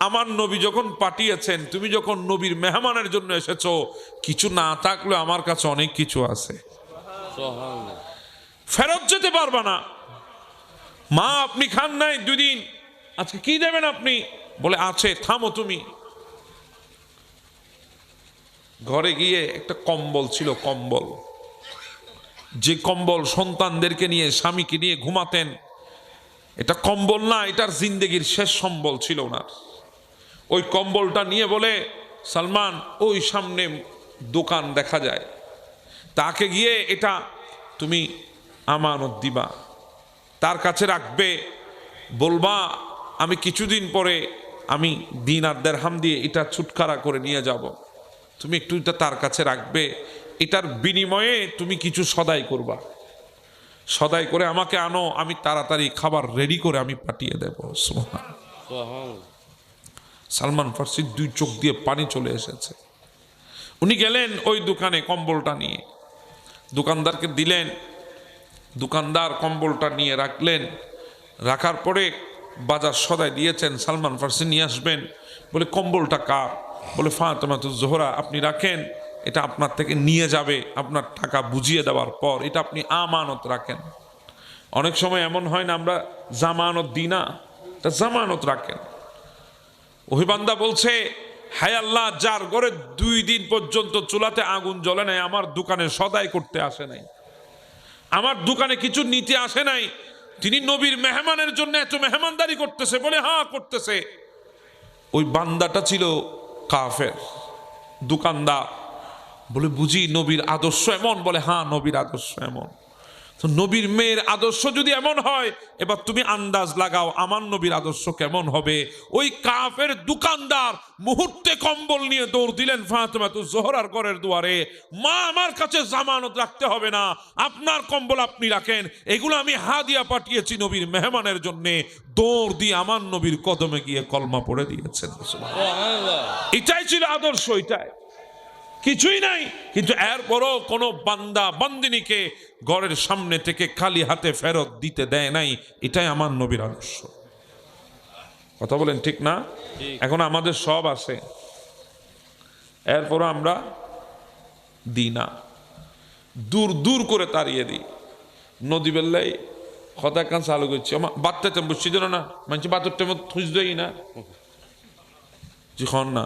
আমার নবী যখন পাঠিয়েছেন, তুমি যখন নবীর মেহমানের জন্য এসেছো, কিছু না থাকলে আমার কাছে অনেক কিছু আছে, ফেরত যেতে পারবা না। মা, আপনি খান নাই 2 দিন, আজকে কি দেবেন আপনি? বলে, আছে। থামো তুমি। ঘরে গিয়ে একটা কম্বল ছিল, কম্বল, যে কম্বল সন্তানদেরকে নিয়ে স্বামীকে নিয়ে ঘুমাতেন, এটা কম্বল না, এটার জিন্দেগির শেষ সম্বল ছিল ওনার। ওই কম্বলটা নিয়ে বলে, সালমান, ওই সামনে দোকান দেখা যায়, তাকে গিয়ে এটা তুমি আমানত দিবা, তার কাছে রাখবে, বলবা আমি কিছুদিন পরে আমি দিনার দিরহাম দিয়ে এটা ছুটকারা করে নিয়ে যাব, তুমি একটু এটা তার কাছে রাখবে, এটার বিনিময়ে তুমি কিছু সদাই করবা, সদাই করে আমাকে আনো, আমি তাড়াতাড়ি খাবার রেডি করে আমি পাঠিয়ে দেব। সালমান ফার্সির 2 চোখ দিয়ে পানি চলে এসেছে। উনি গেলেন ওই দোকানে কম্বলটা নিয়ে, দোকানদারকে দিলেন, দোকানদার কম্বলটা নিয়ে রাখলেন। রাখার পরে বাজার সদাই দিয়েছেন, সালমান ফার্সি নিয়ে আসবেন। বলে, কম্বলটা কার? বলে, ফাতেমাতুজ জোহরা, আপনি রাখেন, এটা আপনার থেকে নিয়ে যাবে আপনার টাকা বুঝিয়ে দেওয়ার পর, এটা আপনি আমানত রাখেন। অনেক সময় এমন হয় না, আমরা জামানত দিই না, এটা জামানত রাখেন। ওই বান্দা বলছে, হায় আল্লাহ, যার ঘরে 2 দিন পর্যন্ত চুলাতে আগুন জ্বলে নাই, আমার দোকানে সদাই করতে আসে নাই, আমার দোকানে কিছু নিতে আসে নাই, তিনি নবীর মেহমানের জন্য এত মেহমানদারি করতেছে। বলে, হ্যাঁ করতেছে। ওই বান্দাটা ছিল কাফের, দোকানদার। বলে, বুঝি নবীর আদর্শ এমন? বলে, হ্যাঁ, নবীর আদর্শ এমন। তো নবীর মেয়ের আদর্শ যদি এমন হয়, এবার তুমি আন্দাজ লাগাও আমার নবীর আদর্শ কেমন হবে। ওই কাফের দোকানদার মুহূর্তে কম্বল নিয়ে দৌড় দিলেন ফাতেমাতুজ জোহরার ঘরের দুয়ারে, মা আমার কাছে জামানত রাখতে হবে না, আপনার কম্বল আপনি রাখেন, এগুলো আমি হাদিয়া পাঠিয়েছি নবীর মেহমানের জন্য। দৌড় দিয়ে আমার নবীর কদমে গিয়ে কলমা পড়ে দিয়েছেন। এটাই ছিল আদর্শ, এটাই, কিছুই নাই। কিন্তু এরপরও কোন বান্দা বান্দিনীকে ঘরের সামনে থেকে খালি হাতে ফেরত দিতে দেয় নাই। এটাই আমার নবীর আদর্শ। কথা বলেন ঠিক না? এখন আমাদের সব আছে, এরপরও আমরা দিই না, দূর দূর করে তাড়িয়ে দিই। নদী বেল্লাই কথা কান চালু করছি, আমার বাচ্চা বুঝছি যেন না, মানছি বাতর টেমত খুঁজ দেই না যখন না,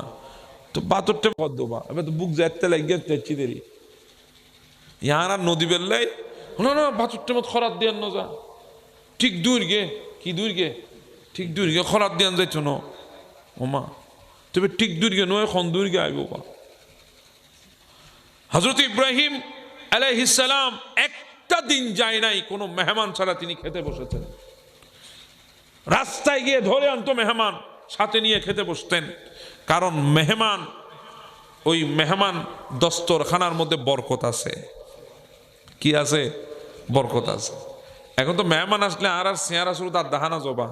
তো বাতর টেম কর দেবা, এবার তো বুক যাইতে লাগিয়ে যাচ্ছি দেরি ইয়ার আর নদী বেল্লাই না না বাতর টেমত খরাত দিয়ে ন যা, ঠিক দূর গে কি দূর গে, ঠিক দূর গে খরাত দিয়ে যাইছ ন ওমা, তবে ঠিক দূর গে নয় খন দূর গে আইব। হযরত ইব্রাহিম আলাইহিস সালাম একটা দিন যায় নাই কোনো মেহমান ছাড়া তিনি খেতে বসেছেন। রাস্তায় গিয়ে ধরে আনতো মেহমান, সাথে নিয়ে খেতে বসতেন। কারণ মেহমান, ওই মেহমান দস্তরখানার মধ্যে বরকত আছে। কি আছে? বরকত আছে। এখন তো মেহমান আসলে আর চেহারা শুরু তার দাহানা জবা,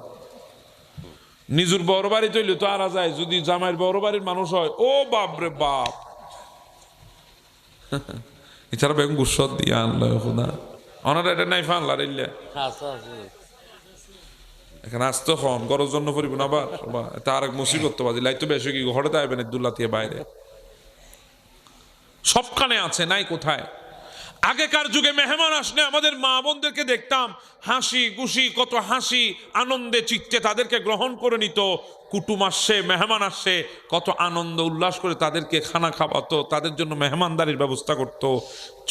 নিজের বড় বাড়ি তৈরি তো আরা যায়, যদি জামাইয়ের বড় বাড়ির মানুষ হয়, ও বাপ রে বাপ, এছাড়া বেগুন গুসত দিয়ে আনলো না অনারা এটা নাই ফানলা রেলে এখানে আসতে হন গরজ জন্য পরিব না, আবার তার এক মুসিবত তো বাজি লাইতো বেশি কি ঘরে আইবেন দুল্লাতিয়ে বাইরে সবখানে আছে, নাই কোথায়। আগেকার যুগে মেহমান আসলে আমাদের মা বোনদেরকে দেখতাম হাসি খুশি, কত হাসি আনন্দে চিত্তে তাদেরকে গ্রহণ করে নিত। কুটুম আসছে, মেহমান আসছে, কত আনন্দ উল্লাস করে তাদেরকে খানা খাওয়াতো, তাদের জন্য মেহমানদারির ব্যবস্থা করত।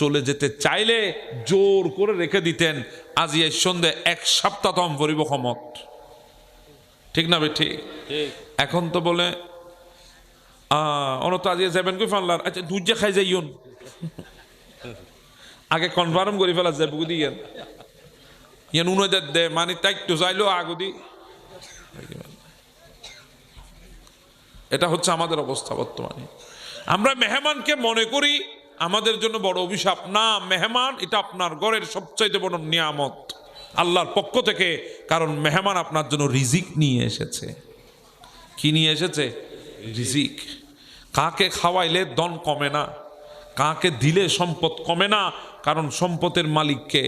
চলে যেতে চাইলে জোর করে রেখে দিতেন, আজ এই সন্ধ্যে এক সপ্তাহ তম ভরিব ক্ষমত, ঠিক না বেঠি? এখন তো বলে অনত আজ যাবেন কই ফানলার, আচ্ছা দুধ যে খাই যাইন, আগে কনফার্ম করে ফেলা যায় বুঝি ইয়ান ইয়ান উনদের দে মানে তাই একটু যাইলো আগদি। এটা হচ্ছে আমাদের অবস্থা বর্তমানে। আমরা মেহমানকে মনে করি আমাদের জন্য বড় অভিশাপ। না, মেহমান এটা আপনার ঘরের সবচাইতে বড় নিয়ামত আল্লাহর পক্ষ থেকে। কারণ মেহমান আপনার জন্য রিজিক নিয়ে এসেছে। কি নিয়ে এসেছে? রিজিক। কাকে খাওয়াইলে দন কমে না, কাকে দিলে সম্পদ কমে না, কারণ সম্পদের মালিক কে?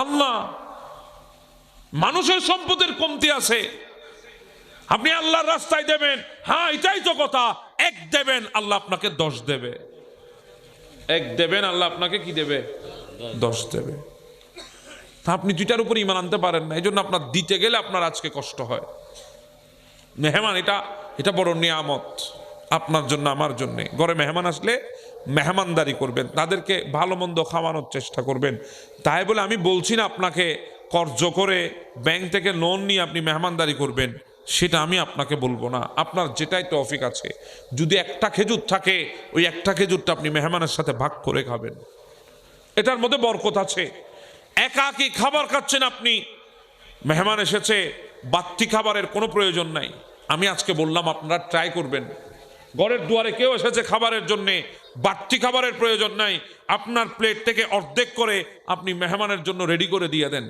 আল্লাহ। মানুষের সম্পদের কমতি আছে, আপনি আল্লাহর রাস্তায় দেবেন, হ্যাঁ এটাই তো কথা, এক দেবেন আল্লাহ আপনাকে 10 দেবে, এক দেবেন আল্লাহ আপনাকে কি দেবে? 10 দেবে। তা আপনি দুইটার উপর ঈমান আনতে পারেন না, এই জন্য আপনার দিতে গেলে আপনার আজকে কষ্ট হয়। মেহমান এটা বড় নিয়ামত আপনার জন্য, আমার জন্য। ঘরে মেহমান আসলে মেহমানদারি করবেন, তাদেরকে ভালো মন্দ খাওয়ানোর চেষ্টা করবেন। তাই বলে আমি বলছি না আপনাকে কর্জ করে ব্যাংক থেকে লোন নিয়ে আপনি মেহমানদারি করবেন, সেটা আমি আপনাকে বলবো না। আপনার যেটাই তৌফিক আছে, যদি একটা খেজুর থাকে ওই একটা খেজুরটা আপনি মেহমানের সাথে ভাগ করে খাবেন, এটার মধ্যে বরকত আছে। একাকী খাবার খাচ্ছেন আপনি, মেহমান এসেছে, বাড়তি খাবারের কোনো প্রয়োজন নাই। আমি আজকে বললাম আপনারা ট্রাই করবেন, ঘরের দুয়ারে কেউ এসেছে খাবারের জন্যে, বাড়তি খাবারের প্রয়োজন নাই, আপনার প্লেট থেকে অর্ধেক করে আপনি মেহমানের জন্য রেডি করে দিয়ে দেন।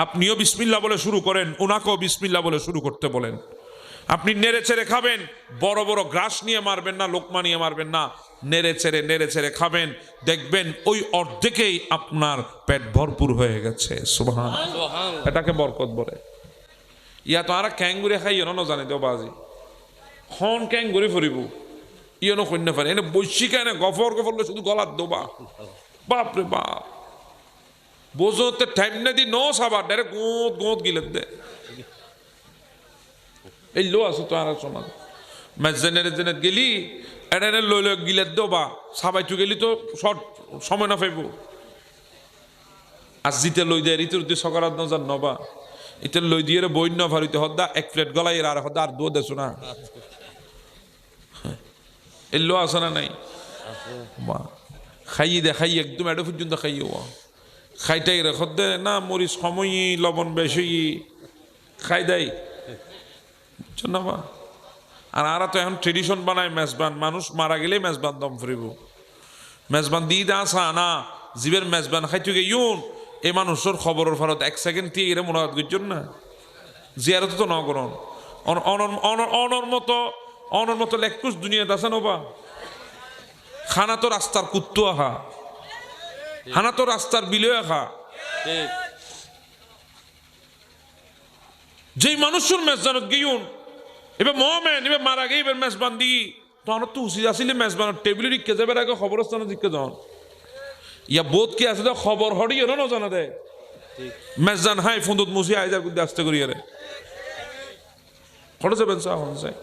আপনিও বিসমিল্লাহ বলে শুরু করেন, ওনাকেও বিসমিল্লাহ বলে শুরু করতে বলেন। আপনি নেড়ে চেড়ে খাবেন, বড় বড় গ্রাস নিয়ে মারবেন না, লোকমা নিয়ে মারবেন না, নেড়ে চেড়ে খাবেন, দেখবেন ওই অর্ধেকেই আপনার পেট ভরপুর হয়ে গেছে। সুবহানাল্লাহ। এটাকে বরকত বলে। ইয়া তো আর ক্যাঙ্গুরে খাই ন জানি তো বাজি খন ক্যাঙ্গুরে ফুরিব ইয়নো কন্যা পারে এনে বৈশিকা এনে গফর শুধু গলার দোবা, বাপরে বাপ, বোঝতে টাইম না দি ন সাবার ডাইরেক্ট গোঁত গিলেন দে। এই লো আছো তো আর সমান মেজেনের গেলি এটা এনে লই গিলের দোবা সাবাইটু গেলি তো শর্ট সময় না পাইব। আর জিতে লই দেয় ঋতুর দিয়ে সকারাত নজার নবা এটা লই দিয়ে বই ন ভারিতে হদ্দা এক প্লেট গলাই আর হদ্দা আর দো দেছো না। এই লো আছে না নাই? খাইয়ে দে, খাইয়ে একদম এডো পর্যন্ত খাইয়ে খাইটাই রেখত দে না মরিচ সময়ই লবণ বেশি খাই দেয় না বা। আর তো এখন ট্রেডিশন বানায় মেজবান, মানুষ মারা গেলেই মেজবান দম ফুরিব, মেজবান দি দা আসা না জীবের মেজবান খাইতে গে ইউন এই মানুষের খবরের ফলত 1 সেকেন্ড দিয়ে এরা মনে করছেন না জিয়ারত তো ন করন অনর মতো লেকুস দুনিয়াতে আছে নবা। খানা তো রাস্তার কুত্তু আহা, খানা তো রাস্তার বিলে আহা। যেই মানুষের মেজবানত গিয়ুন এবার মহমেন এবার মারা গিয়ে এবার মেজবান দি তখন তো উচিত আসলে মেজবানের টেবিলে রিক্কে যাবে আগে খবরস্থানে দিকে যান ইয়া বোধ কি আছে খবর হরি এলো না জানা দেয় মেজবান হাই ফন্দুত মুসি আইজার গুদ্দে আসতে করি আরে খড়ে যাবেন চা হন চাই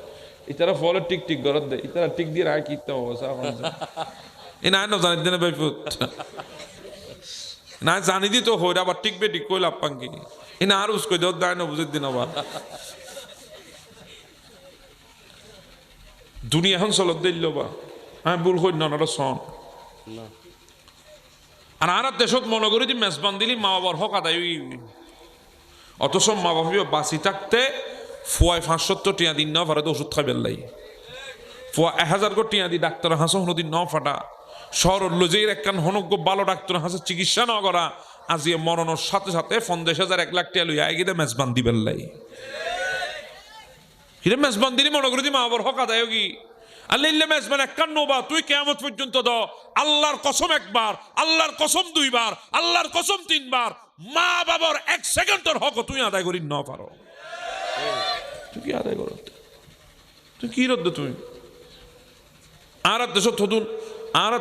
ইতারা ফলে টিক টিক গরত দেয় ইতারা টিক দিয়ে রায় কিনতে হবে চা হন চাই এ না না জানি দেনে বাইফুত না জানি দি তো হইরা আবার টিকবে টিক কইল আপাঙ্কি এ না আর উসকই দেওয়ার দায় না বুঝে দিন আবার দুনিয়া এখন চলত দিল বা হ্যাঁ ভুল হই না সন আর দেশত মনে করি যে মেজবান দিলি মা বাবার হক আদায় অথচ মা বাবা বাঁচি থাকতে ফুয়ায় 570 টিয়া দিন না ফাটাতে ওষুধ খাই বেললাই ফুয়া 1000 গো টিয়া দি ডাক্তার হাসো হনদিন ন ফাটা শহর লজের একখান হনজ্ঞ ভালো ডাক্তার হাসে চিকিৎসা ন করা আজিয়ে মরণের সাথে সাথে 50,000 1 লাখ টিয়া লইয়া গিয়ে মেজবান দি বেললাই হিরে মেজবান দিলি মনে করি যে মা বাবার হক আদায় কি আল্লাহ মেজবান একখান নোবা তুই কিয়ামত পর্যন্ত দ আল্লাহর কসম একবার, আল্লাহর কসম 2 বার, আল্লাহর কসম 3 বার, মা বাবার 1 সেকেন্ডের হক তুই আদায় করি ন পারো। তুই কি আদায় করো তুই কি রদ্দ তুমি আর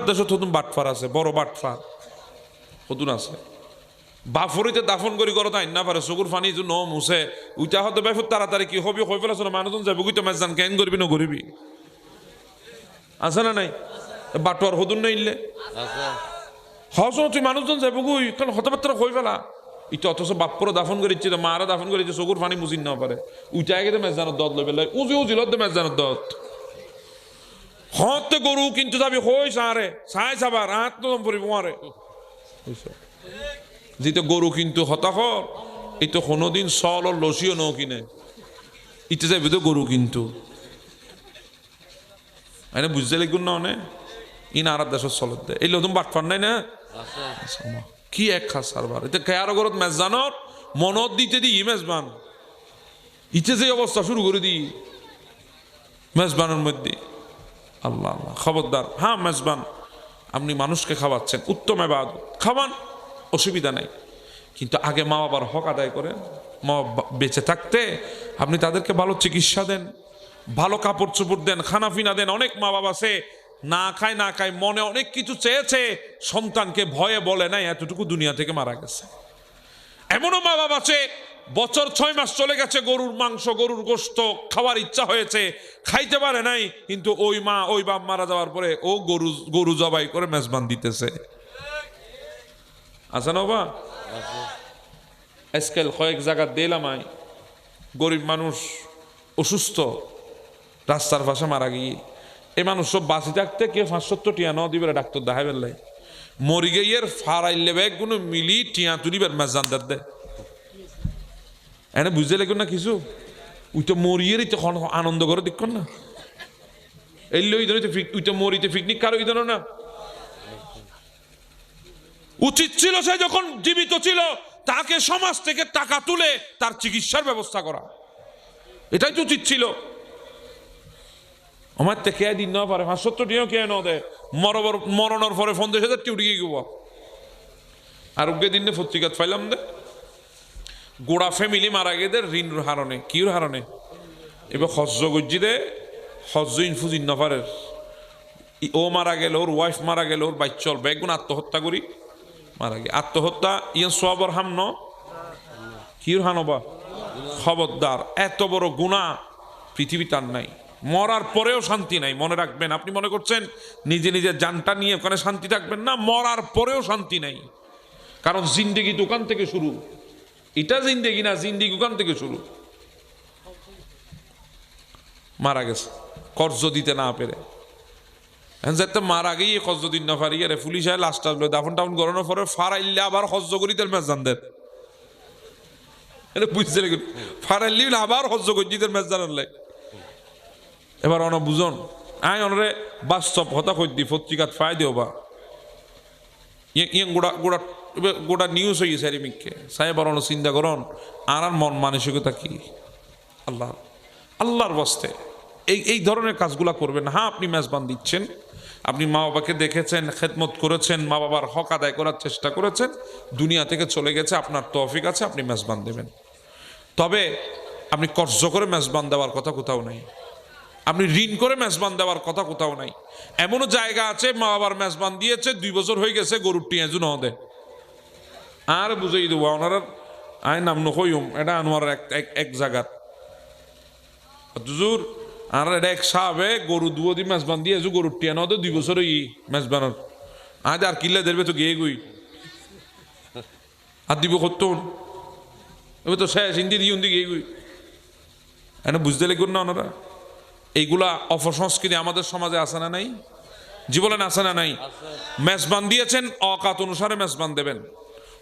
দেশত থতুন বাটফার আছে বড় বাটফার হতুন আছে বাফরিতে দাফন করি করো তাই না পারে চকুর ফানি যে ন মুছে উইটা হতে বেফুত তাড়াতাড়ি কি হবি হয়ে ফেলাছ না মানুষজন যাবো কি তো মেজদান কেন করবি না করিবি আছে না নাই বাটোয়ার হদুন না ইল্লে হস তুই মানুষজন যাবো গুই কারণ হতবার্তা হয়ে ফেলা ইটা অথচ বাপ্পরও দাফন করেছি মারা দাফন করেছে চকুর ফানি মুছিন না পারে উইটাই গেছে মেজদানের দত লই পেলাই উজি লদ্দে মেজদানের দত হতে গরু কিন্তু যাবি হই সারে সাই সাবার হাত তো পরিব মারে যেটা গরু কিন্তু হতাহর এই তো কোনোদিন সল ও লসিও ন কিনে ইতে যাবি তো গরু কিন্তু এনে বুঝতে লিখুন না অনে ইন আর দেশের চলত দেয় এই লোক বাটফার নাই না কি এক খাস সারবার এতে কেয়ার গরত মেজবানর মনত দিতে দি মেজবান ইতে যে অবস্থা শুরু করে দি মেজবানের মধ্যে আল্লাহ আল্লাহ খবরদার। হ্যাঁ মেজবান আপনি মানুষকে খাওয়াচ্ছেন উত্তম ইবাদত খাওয়ান অসুবিধা নাই কিন্তু আগে মা বাবার হক আদায় করেন। মা বেঁচে থাকতে আপনি তাদেরকে ভালো চিকিৎসা দেন, ভালো কাপড় চোপড় দেন, খানা পিনা দেন। অনেক মা বাবা আছে না খায় মনে অনেক কিছু চেয়েছে সন্তানকে ভয়ে বলে নাই এতটুকু দুনিয়া থেকে মারা গেছে। এমনও মা বাবা আছে বছর 6 মাস চলে গেছে গরুর মাংস গরুর গোশত খাওয়ার ইচ্ছা হয়েছে খাইতে পারে নাই কিন্তু ওই মা ওই বাপ মারা যাওয়ার পরে ও গরু জবাই করে মেজবান দিতেছে। আছে না বা আজকাল কয়েক জায়গা দিলাম গরিব মানুষ অসুস্থ রাস্তার পাশে মারা গিয়ে এই মানুষ সব বাঁচি থাকতে কেউ 570 টিয়া ন দিবে ডাক্তার দেখাই বেললাই মরি গিয়ে ফারাইলে ব্যাগ কোনো মিলি টিয়া তুলিবার মেজানদার দেয় এনে বুঝতে লাগবে না কিছু উইটা মরিয়ের তখন আনন্দ করে দেখুন না এই লই ধরে উইটা মরিতে পিকনিক কারো এই ধরো না উচিত ছিল সে যখন জীবিত ছিল তাকে সমাজ থেকে টাকা তুলে তার চিকিৎসার ব্যবস্থা করা, এটাই তো উচিত ছিল। আমার তো কে দিন না পারে 570 টিও কে ন দেয় মরণের পরে 50,000 টি উঠে গিয়ে আরোগ্য দিন পত্রিকাত পাইলাম দে গোড়া ফ্যামিলি মারা গেছে ঋণ হারণে কির হারণে এবার হজ্জ গজ্জি দে হজ্জ ইনফুজিন নফারের ও মারা গেল ওর ওয়াইফ মারা গেল ওর বাচ্চল বেগুন আত্মহত্যা করি মারা গে আত্মহত্যা ইয়ান সবর হাম ন কির হানবা খবরদার এত বড় গুনাহ পৃথিবী তার নাই। মরার পরেও শান্তি নাই মনে রাখবেন। আপনি মনে করছেন নিজে নিজের জানটা নিয়ে ওখানে শান্তি থাকবেন না, মরার পরেও শান্তি নাই। কারণ জিন্দেগি দোকান থেকে শুরু, এটা জিন্দেগি না, জিন্দেগি দোকান থেকে শুরু। মারা গেছে কর্জ দিতে না পেরে যাতে মারা গিয়ে হজ দিন না পারি রে পুলিশ আয় লাস্ট আসলো দাফন টাফন করানোর পরে ফারাইলে আবার হজ করি তেল মেজানদের এটা বুঝতে লেগে ফারাইলি আবার হজ করি তেল মেজানের লাই এবার অন বুঝন আয় অনরে বাস্তব হতা কই দি পত্রিকাত ফাই দিও বা ইয়ে গোড়া গোড়া গোটা নিউজ হয়ে গেছে মিককে সাহেব অন চিন্তা করন আর মন মানসিকতা কি আল্লাহ আল্লাহর বস্তে এই ধরনের কাজগুলা করবেন। হ্যাঁ, আপনি মেজবান দিচ্ছেন, আপনি মা বাবাকে দেখেছেন, খেদমত করেছেন, মা বাবার হক আদায় করার চেষ্টা করেছেন, দুনিয়া থেকে চলে গেছে, আপনার তৌফিক আছে, আপনি মেজবান দেবেন। তবে আপনি কর্জ করে মেজবান দেওয়ার কথা কোথাও নাই, আপনি ঋণ করে মেজবান দেওয়ার কথা কোথাও নাই। এমনও জায়গা আছে মা বাবার মেজবান দিয়েছে 2 বছর হয়ে গেছে গরুর টিয়া জু নদে আর বুঝাই দেবো ওনার আয় নাম নকইম এটা আনোয়ার এক জায়গার হুজুর আর এটা এক সাবে গরু দুও দি মেজবান দিয়ে গরুর টিয়া নদে 2 বছর ই মেজবানোর আজ আর কিল্লা দেবে তো গিয়ে গুই আর দিব করতুন এবার তো শেষ হিন্দি দিয়ে গিয়ে গুই এনে বুঝতে লাগবে না ওনারা। এইগুলা অপসংস্কৃতি আমাদের সমাজে আছে না নাই? জীবনে আছে না নাই? মেজবান দিয়েছেন অকাত অনুসারে মেজবান দেবেন,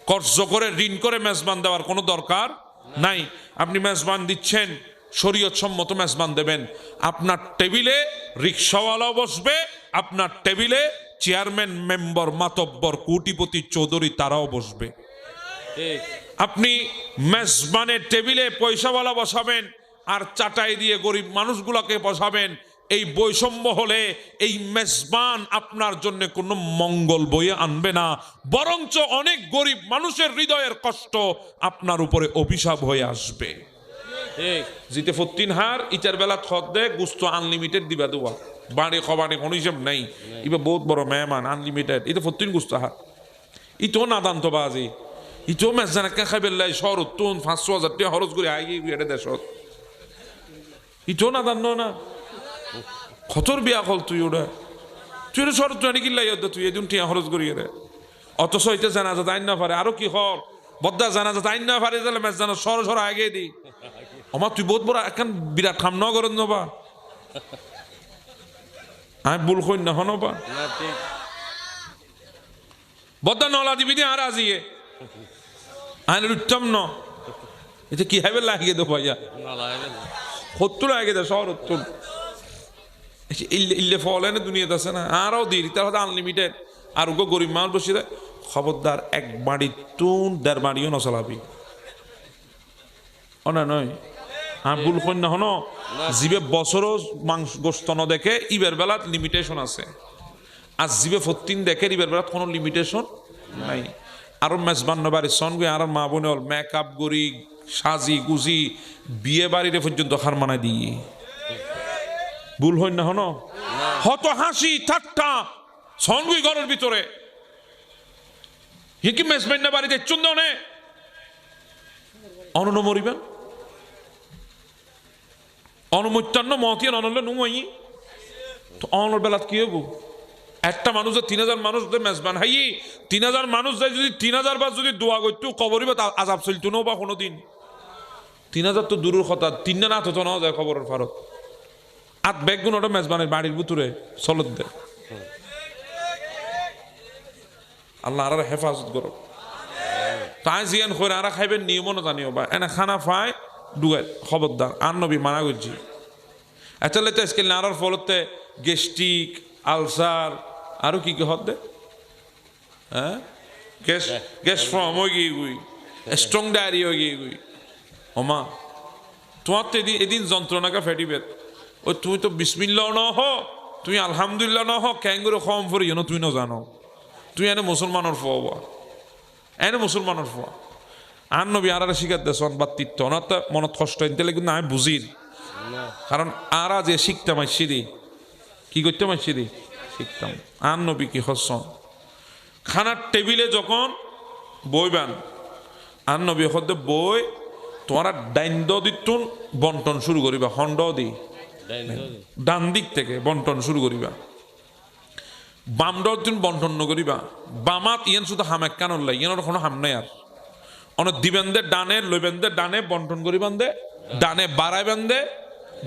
কর্জ করে ঋণ করে মেজবান দেওয়ার কোনো দরকার নাই। আপনি মেজবান দিচ্ছেন শরীয়ত সম্মত মেজবান দেবেন। আপনার টেবিলে রিক্সাওয়ালাও বসবে, আপনার টেবিলে চেয়ারম্যান মেম্বার মাতব্বর কোটিপতি চৌধুরী তারাও বসবে। আপনি মেজবানের টেবিলে পয়সাওয়ালা বসাবেন আর চাটাই দিয়ে গরিব মানুষগুলোকে বসাবেন, এই বৈষম্য হলে এই মেজবান আপনার জন্য কোনো মঙ্গল বয়ে আনবে না, বরঞ্চ অনেক গরিব মানুষের হৃদয়ের কষ্ট আপনার উপরে অভিশাপ হয়ে আসবে। জিতে 14 হার ইটার বেলা খদ দে গুস্ত আনলিমিটেড দিবা দেওয়া বাড়ি খবাড়ি কোনো হিসাব নাই, এবার বহুত বড় মেহমান আনলিমিটেড এটা 14 গুস্ত হার ইতো না দান্ত বাজি ইতো মেজবান একটা খাইবে লাই শহর তুন 500,000 টাকা খরচ করে আগে এটা দেশত ইটো না দান না খতর বিয়া কল তুই ওটা তুই এটা শরৎ তুই কি লাই তুই এদিন টিয়া খরচ করিয়ে রে অথচ এটা জানাজা আইন না পারে আরো কি হর বদ্দা জানাজা আইন না পারে তাহলে মেজ জানা সর সর আগে দি আমার তুই বহুত বড় এখন বিরাট খাম ন করেন নবা আমি ভুল কই না হনবা বদ্দা নলা দিবি দি আর আজিয়ে আইন উত্তম ন এটা কি হবে লাগিয়ে দেবো ভাইয়া 70 আগে দে শহর উত্তম ইল্লে ফলেন দুনিয়াতে আছে না আরও দিই তার হয়তো আনলিমিটেড আর ওগো গরিব মানুষ বসে দেয় খবরদার এক বাড়ি তুন 1.5 বাড়িও নচলাবি না নয় আর ভুল কই না হন জিবে বছরও মাংস গোস্ত ন দেখে ইবের বেলাত লিমিটেশন আছে আর জিবে 14 দেখে ইবের বেলাত কোনো লিমিটেশন নাই। আরো মেজবান বাড়ি সনগুই আর মা বোনে হল মেকআপ গড়ি সাজি গুজি বিয়ে বাড়িতে পর্যন্ত হার মানায় দিয়ে ভুল হই না হন হত হাসি ঠাট্টা সনগুই ঘরের ভিতরে কি মেজবান না বাড়িতে চুন্দনে অনন মরিবেন অনমত্যান্ন মতিয়া অনলে নুমাই তো অনর বেলাত কি হবো একটা মানুষ 3000 মানুষ মেজবান হাই 3000 মানুষ যায় যদি 3000 বার যদি দোয়া করতো কবরই বা আজাব চলতো না বা কোনোদিন 3000 তো দূরের কথা 3 না হতো না যায় খবরের ফারত আত বেগুন ওটা মেজবানের বাড়ির ভিতরে চলত দে আল্লাহ আর হেফাজত করো তাই জিয়ান করে আর খাইবেন নিয়মও না জানিও বা এনে খানা ফাই ডুয়ে খবরদার আর নবী মানা করছি আসলে তো আজকাল নাড়ার ফলতে গেস্টিক আলসার আরো কি কি হত দে হ্যাঁ গ্যাস ফর্ম হয়ে গিয়ে গুই স্ট্রং ডায়রি হয়ে গিয়ে গুই ওমা তোমার তো এদিন যন্ত্রণাকে ফেটিবে ও তুমি তো বিসমিল্লাহ ন হ তুমি আলহামদুলিল্লাহ ন হ ক্যাঙ্গুরে কম ফরি না তুই না জানো তুই এনে মুসলমানের ফোয়া এনে মুসলমানের ফোয়া আর নবী আর শিখার দেশন বা তীর্থ ওনার তো মনত কষ্ট এনতে কিন্তু আমি বুঝি কারণ আর যে শিখতাম আসছি দি কি করতাম আসছি দি শিখতাম আর নবী কি হসন খানার টেবিলে যখন বইবান আর নবী হতে বই তোমার ডাইন্দ দিতুন বন্টন শুরু করিবা হন্ড দি ডান দিক থেকে বন্টন শুরু করিবা বাম দিন বন্টন করিবা বামাত ইয়ান শুধু হাম এক কান ইয়ানোর কোনো হাম নাই আর অনেক দিবেন্দে ডানে লইবেন্দে ডানে বন্টন করিবান দে ডানে বাড়াইবেন দে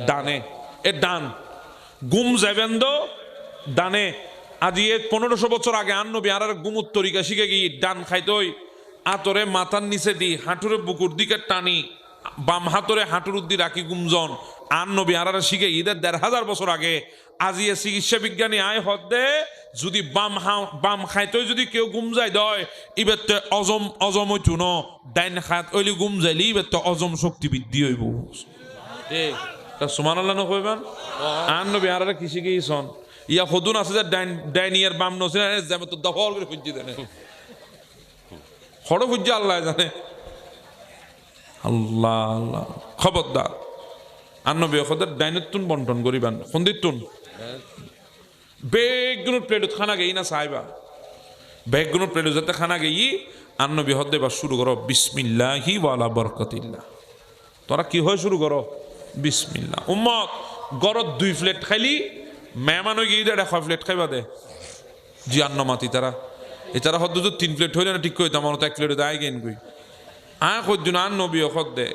ডানে এ ডান গুম যাবেন দো ডানে আজি 1500 বছর আগে নবী আর গুমুত তরিকা শিখে গিয়ে ডান খাইতই আতরে মাথার নিচে দি হাঁটুরে বুকুর দিকে টানি বাম হাতরে হাঁটুর উদ্দি রাখি গুমজন নবী আর শিখে ঈদের 1500 বছর আগে আজি চিকিৎসা বিজ্ঞানী আয় হদ্দে যদি বাম খাইতই যদি কেউ গুম যায় দয় ইবেতে অজম হইতো ন ডাইন খাত ওইলি গুম যাইলি ইবেতে অজম শক্তি বৃদ্ধি হইব সুবহানাল্লাহ নকইবান নবী আর কি শিখে ইসন ইয়া খদুন আছে যে ডাইন ইয়ার বাম নছে যেমন তো দখল করে খুঁজি দেন খড় খুঁজি আল্লাহ জানে আল্লাহ আল্লাহ খবরদার নবী খদের ডাইনেতুন বন্টন করিবান খন্দিতুন বেগুনের প্লেটত খানা গেই না সাহেবা বেগুনের প্লেটত যাতে খানা গেই নবী হদ এবার শুরু করো বিসমিল্লাহি ওয়ালা বরকতিল্লাহ তোরা কি হয় শুরু করো বিসমিল্লাহ উম্মত গরত 2 প্লেট খাইলি মেহমান হয়ে গিয়ে এটা 6 প্লেট খাইবা দে জি মাতি তারা এছাড়া হদ 3 প্লেট হইলে না ঠিক কইতাম আমার তো 1 প্লেটে দেয় গেন কই কইজন নবী হদ দে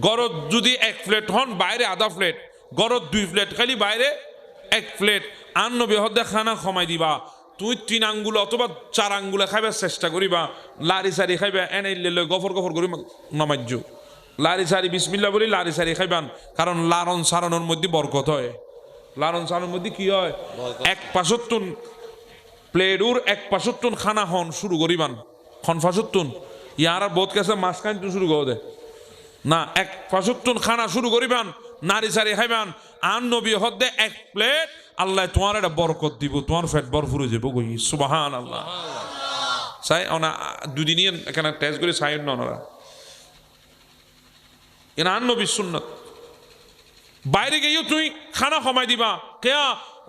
গরত যদি 1 প্লেট হন বাইরে আধা প্লেট গরত 2 প্লেট খাইলি বাইরে 1 প্লেট নবী হদ দে খানা কমাই দিবা তুই 3 আঙ্গুল অথবা 4 আঙ্গুলে খাইবার চেষ্টা করিবা লারি সারি খাইবা এনে লই গফর গফর করি নামাজ্জু লারি সারি বিসমিল্লাহ বলি লারি সারি খাইবান কারণ লারন সারানোর মধ্যে বরকত হয় লারন সারানোর মধ্যে কি হয় 1 প্লেটুর 1 খানা হন শুরু করিবান খন 5 ইয়ার বহুত কাছে মাছ খান শুরু করে দে না 1 খানা শুরু করিবান নারী সারি খাইবান নবী হদ্দে 1 প্লেট আল্লাহ তোমার একটা বরকত দিব তোমার পেট ভরপুর হয়ে যাবো কই সুবহানাল্লাহ চাই ওনা দুদিনই এখানে টেস্ট করে চাই না ওনারা এনা নবীর সুন্নত বাইরে গিয়েও তুই খানা কমাই দিবা কেয়া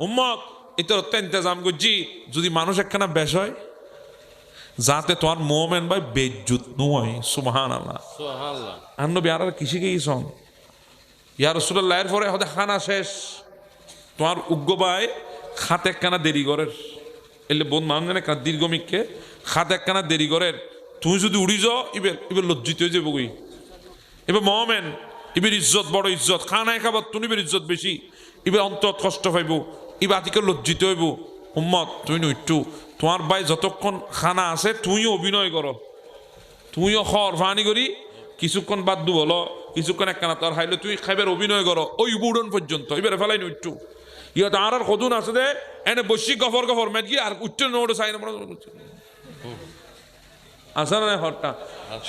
উম্মত এটা ইন্তজাম করছি যদি মানুষ একখানা বেশ হয় যাতে তোমার মোমেন ভাই বেজ্জুত নয় সুবহানাল্লাহ নবী আর কিসে গিয়েছন ইয়া রাসূলুল্লাহ এর পরে হতে খানা শেষ তোমার উগ্র ভাই খাত একখানা দেরি করের এলে বোন মানুষ জানে দীর্ঘমিককে খাত একখানা দেরি করের তুই যদি উড়ি যাও এবার লজ্জিত হয়ে যাবো কই এবার মোমেন এবার ইজ্জত বড় ইজ্জত খানা খাবার তুমি এবার ইজ্জত বেশি এবার অন্তর কষ্ট পাইব এবার আতিকে লজ্জিত হইব উম্মত তুই নইটু তোমার ভাই যতক্ষণ খানা আছে তুইও অভিনয় করো তুইও খর ফানি করি কিছুক্ষণ বাদ দু বলো কিছুক্ষণ একখানা তোর হাইলে তুই খাইবার অভিনয় করো ওই বুড়ন পর্যন্ত এবারে ফেলাই নইটু ইহত আর কদুন আছে দে এনে বসি গফর গফর মেট গিয়ে আর উচ্চ নোট চাই না আছে না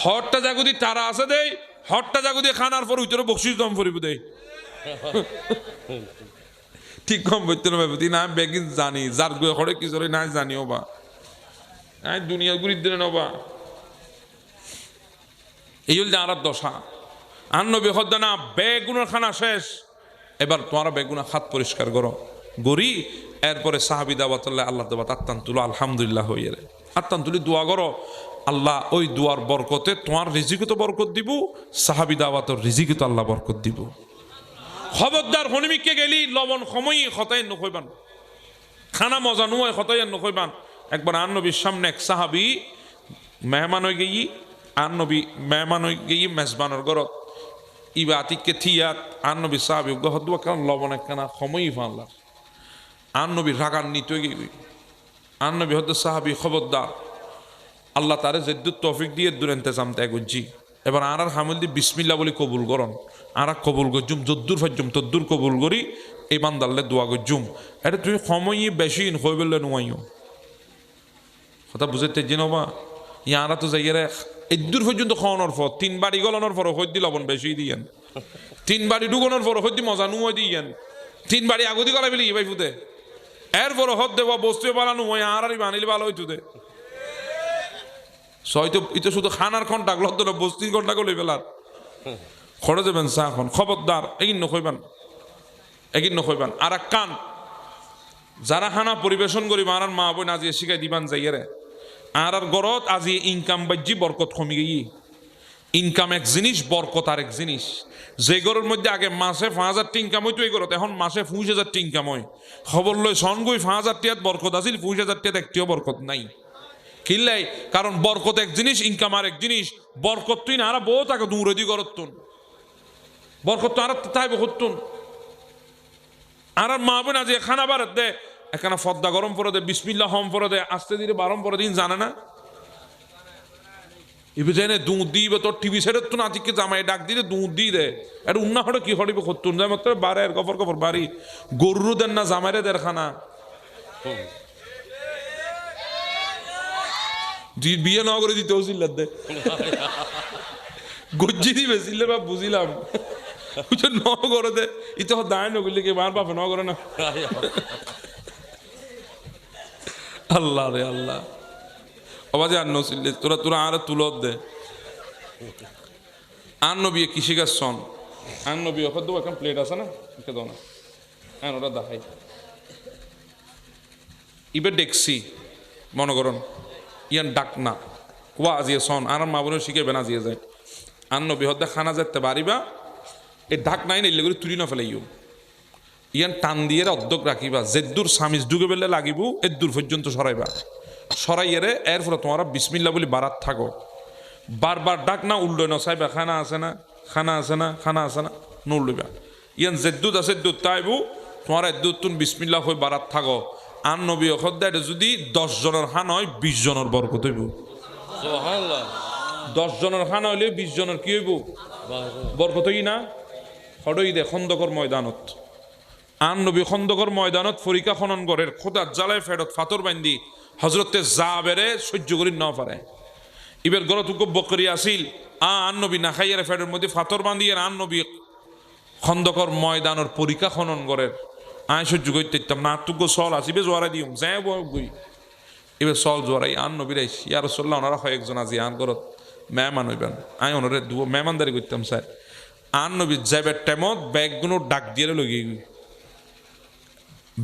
হটটা জাগুদি তারা আছে দেই হটটা জাগুদি খানার পর উত্তরে বকশিস দম ফরিব দেই ঠিক কম বলতে হবে না বেগিন জানি যার গুয়ে খড়ে কি জরে নাই জানিও বা নাই দুনিয়া গুড়ি দিলে নবা এই হল যে আর দশা নবী হদ্দা না বেগুনের খানা শেষ এবার তোমারা বেগুনা খাত পরিষ্কার করো গড়ি এরপরে সাহাবি দাওয়াত আল্লাহ দাওয়াত আত্তান তুলো আলহামদুলিল্লাহ হইয়ে আত্তান তুলি দোয়া করো আল্লাহ ওই দুয়ার বরকতে তোমার রিজিকে তো বরকত দিব সাহাবি দাওয়াতর রিজিকে তো আল্লাহ বরকত দিব খবরদার হনিমিককে গেলি লবণ সময়ই খতাই নকইবান খানা মজা নয় খতাই নকইবান একবার নবীর সামনে এক সাহাবি মেহমান হয়ে গেই নবী মেহমান হয়ে গেই মেজবানোর ঘরত ইবা আতিককে থিয়াত নবী সাহাবি গহদুয়া কারণ লবণ একখানা সময়ই ফানলা নবী রাগান্বিত হয়ে গেই নবী হদ্দ সাহাবি খবরদার আল্লাহ তারে জেদ্দুত তৌফিক দিয়ে দূর ইন্তজাম ত্যাগ করছি এবার আর হামিল দি বিসমিল্লাহ বলি কবুল করন আর কবুল গজুম যদ্দুর ফাজ্জুম তদ্দুর কবুল করি এই বান্দাল্লে দোয়া গজুম এটা তুমি সময়ই বেশি হয়ে বললে নোয়াইও কথা বুঝতে জিনবা ইয়ারা তো যাইয়ারে এদূর পর্যন্ত খাওয়ানোর পর 3 বাড়ি গলানোর পর হইদি লবণ বেশি দিয়েন 3 বাড়ি ডুগানোর পর হইদি মজা নুয় দিয়েন 3 বাড়ি আগদি গলা বলি ভাই ফুতে এরপর হদ দেবা বস্তু বানানো হয় আর বানিলে ভালো হইতো দে হয়তো এটা শুধু খানার ঘন্টা লদ্দ বস্তির ঘন্টা গলে বেলার খড়ে যাবেন চা এখন খবরদার এগিন নকইবান আর এক কান যারা খানা পরিবেশন করি আর মা বোন আজিয়ে শিখাই দিবান যাইয়ারে আর গরত আজি ইনকাম বাজ্যি বরকত কমি গেই ইনকাম এক জিনিস বরকত আর এক জিনিস যে গরের মধ্যে আগে মাসে 5,000 ইনকাম হইতো এই গরত এখন মাসে 20,000 ইনকাম হয় খবর লই সন গই 5,000 টিয়াত বরকত আছিল 20,000 টিয়াত একটিও বরকত নাই কিল্লাই কারণ বরকত এক জিনিস ইনকাম আর এক জিনিস বরকত তুই না আর বহুত আগে দূরে দি করতুন বরকত তো আর তাই বহুতুন আর মা বোন আজ খানা বারাত দে এখানে ফদ্দা গরম পরে দেয়, বিসমিল্লাহ হম পরে দেয়, আস্তে ধীরে বারম পরে দিন, জানে না এবার জানে দুধ দিবে তোর টিভি সেটের তো নাতিকে জামাই ডাক দিলে দুধ দিয়ে দেয়, আর উন্না হলে কি হরিবে খতুন যায় মাত্র বারে আর গফর গফর বাড়ি গরুরও দেন না জামাইরে দের খানা বিয়ে না করে দিতে চিল্লার দে গজ্জি দিবে চিল্লে বা বুঝিলাম ন করে দে ইতো দায় নগরলে কি মার বাপে ন করে না আল্লাহ রে আল্লাহ আওয়াজে আর নসিল্লে তোরা তোরা আর তুলত দে আর নবী কৃষিকাজ সন আর নবী ওখানে দেবো এখন প্লেট আছে না ওকে দাও না হ্যাঁ ওটা দেখাই ইবে দেখছি মনে করুন ইয়ান ডাক না কোয়া আজিয়ে সন আর মা বোনের শিখে বেনা জিয়ে যায় আর নবী হদ্দে খানা যেতে পারিবা এই ডাক নাই না এলে করে তুলি না ফেলাইও ইয়ান টান দিয়ে অর্ধক রাখিবা যেদূর স্বামীজ ঢুকে বেলে লাগিব এর দূর পর্যন্ত সরাইবা সরাইয়েরে এর ফলে তোমার বিসমিল্লা বলি বারাত থাকো বারবার ডাক না উল্টো না চাইবা খানা আছে না খানা আছে না খানা আছে না নুলবা ইয়ান যেদুত আছে দুধ তাইবু তোমার এদুত তুন বিসমিল্লা হয়ে বারাত থাকো আর নবী অখদ্দা এটা যদি 10 জনের খান হয় 20 জনের বরকত হইব 10 জনের খান হইলে 20 জনের কি হইব বরকত হই না হড়ই দে খন্দকর ময়দানত আন নবী খন্দকর ময়দানত ফরিকা খনন করে খোদার জ্বালায় ফেরত ফাতর বান্ধি হজরতে জাবেরে সহ্য করি না পারে এবার গরতুক বকরি আসিল আন নবী না খাইয়ারে ফেরের মধ্যে ফাতর বান্ধিয়ে আন নবী খন্দকর ময়দানের পরীক্ষা খনন করে আয় সহ্য করতে ইতাম না তুগ্য সল আসিবে জোয়ারা দিম যাই বই এবার সল জোয়ারাই আন নবীর ইয়া রাসূলুল্লাহ ওনারা হয় একজন আজি আন করত মেহমান হইবেন আয় ওনারে দুও মেহমানদারি করতাম স্যার আন নবী যাইবার টাইমত ব্যাগগুলো ডাক দিয়ে লগিয়ে গই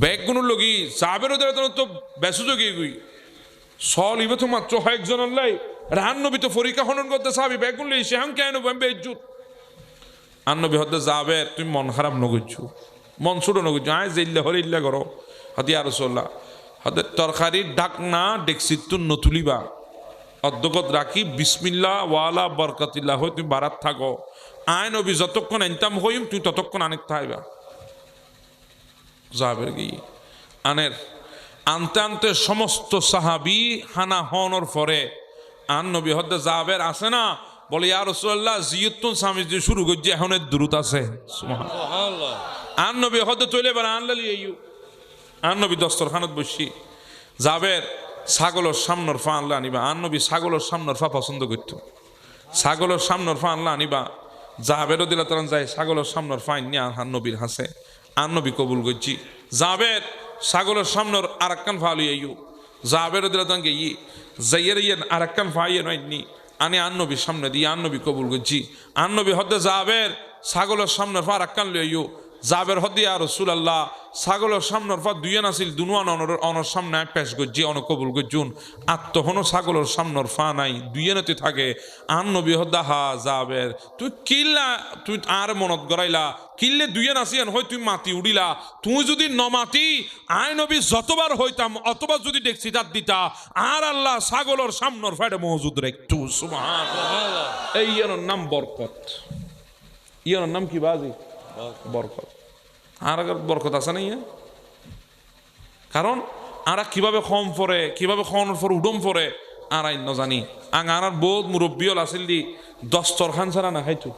ব্যাগগুলো লগি চাবের ওদের তো বেসুজো গিয়ে গই সল ইবে তো মাত্র হয় একজন আল্লাহ রান নবী তো ফরিকা খনন করতে চাবি ব্যাগগুলো সে হাম কেন বেজ্জুত আন নবী হতে যাবে তুমি মন খারাপ নগরছু মন ছোটো নগরছু আয় জেল্লা হরে ইল্লা করো হাতি আর রসোল্লা হাতে তরকারির ডাক না ডেকসির তুন নতুলিবা অধ্যগত রাখি বিসমিল্লা ওয়ালা বরকাতিল্লাহ হয়ে তুমি বারাত থাকো আয় নবী যতক্ষণ আনতাম হইম তুই ততক্ষণ আনেক থাকবা যাবের গিয়ে আনের আনতে আনতে সমস্ত সাহাবি হানা হনর পরে আন নবী হদ্দে যাবের আছে না বলে ইয়া রাসূলুল্লাহ জিয়তুন স্বামী যে শুরু করছে এখন দূরত আছে সুবহানাল্লাহ আন নবী হদ্দে চলে বেড়া আনলালি আইয়ু আন নবী দস্তরখানত বসি যাবের ছাগলের সামনের ফা আনলা আনিবা আন নবী ছাগলের সামনের ফা পছন্দ করত ছাগলের সামনের ফা আনলা আনিবা যাবেরও দিলা তখন যায় ছাগলের সামনের ফা নিয়ে আন নবীর হাসে আন নবী কবুল করছি যাবের ছাগলের সামনের আর একখান ফা লই আইয়ু যাবেরও দিলা তখন গিয়ে যাইয়ের ইয়ে আর একখান ফা ইয়ে নয়নি আনি আন নবীর সামনে দিয়ে আন নবী কবুল করছি আন নবী হদ্দে যাবের ছাগলের সামনের ফা আর একখান লই আইয়ু যাবের হদ্দে ইয়া রাসূলুল্লাহ ছাগলের সামনের ফা দুইয়া নাছিল দুনুয়ান অনর সামনে পেশ করছি অন কবুল করছুন আত্মহন ছাগলের সামনের ফা নাই দুইয়ানতে থাকে আন নবী হদ্দা হা যাবের তুই কিল্লা তুই আর মনত গড়াইলা কিল্লে দুইয়ান আসিয়ান হয় তুই মাতি উড়িলা তুই যদি নমাতি আয় নবী যতবার হইতাম অতবার যদি দেখছি তার দিতা আর আল্লাহ ছাগলের সামনের ফাটে মজুদ রেখতু সুবহানাল্লাহ এই ইয়ার নাম বরকত ইয়ার নাম কি বাজি বরকত আর বরকত আছে না ইয়া কারণ আর কিভাবে কম পরে কিভাবে খাওয়ানোর পর উডম পরে আর আইন ন জানি আর বহুত মুরব্বীল আসিল দি দস্তরখান ছাড়া না খাইতো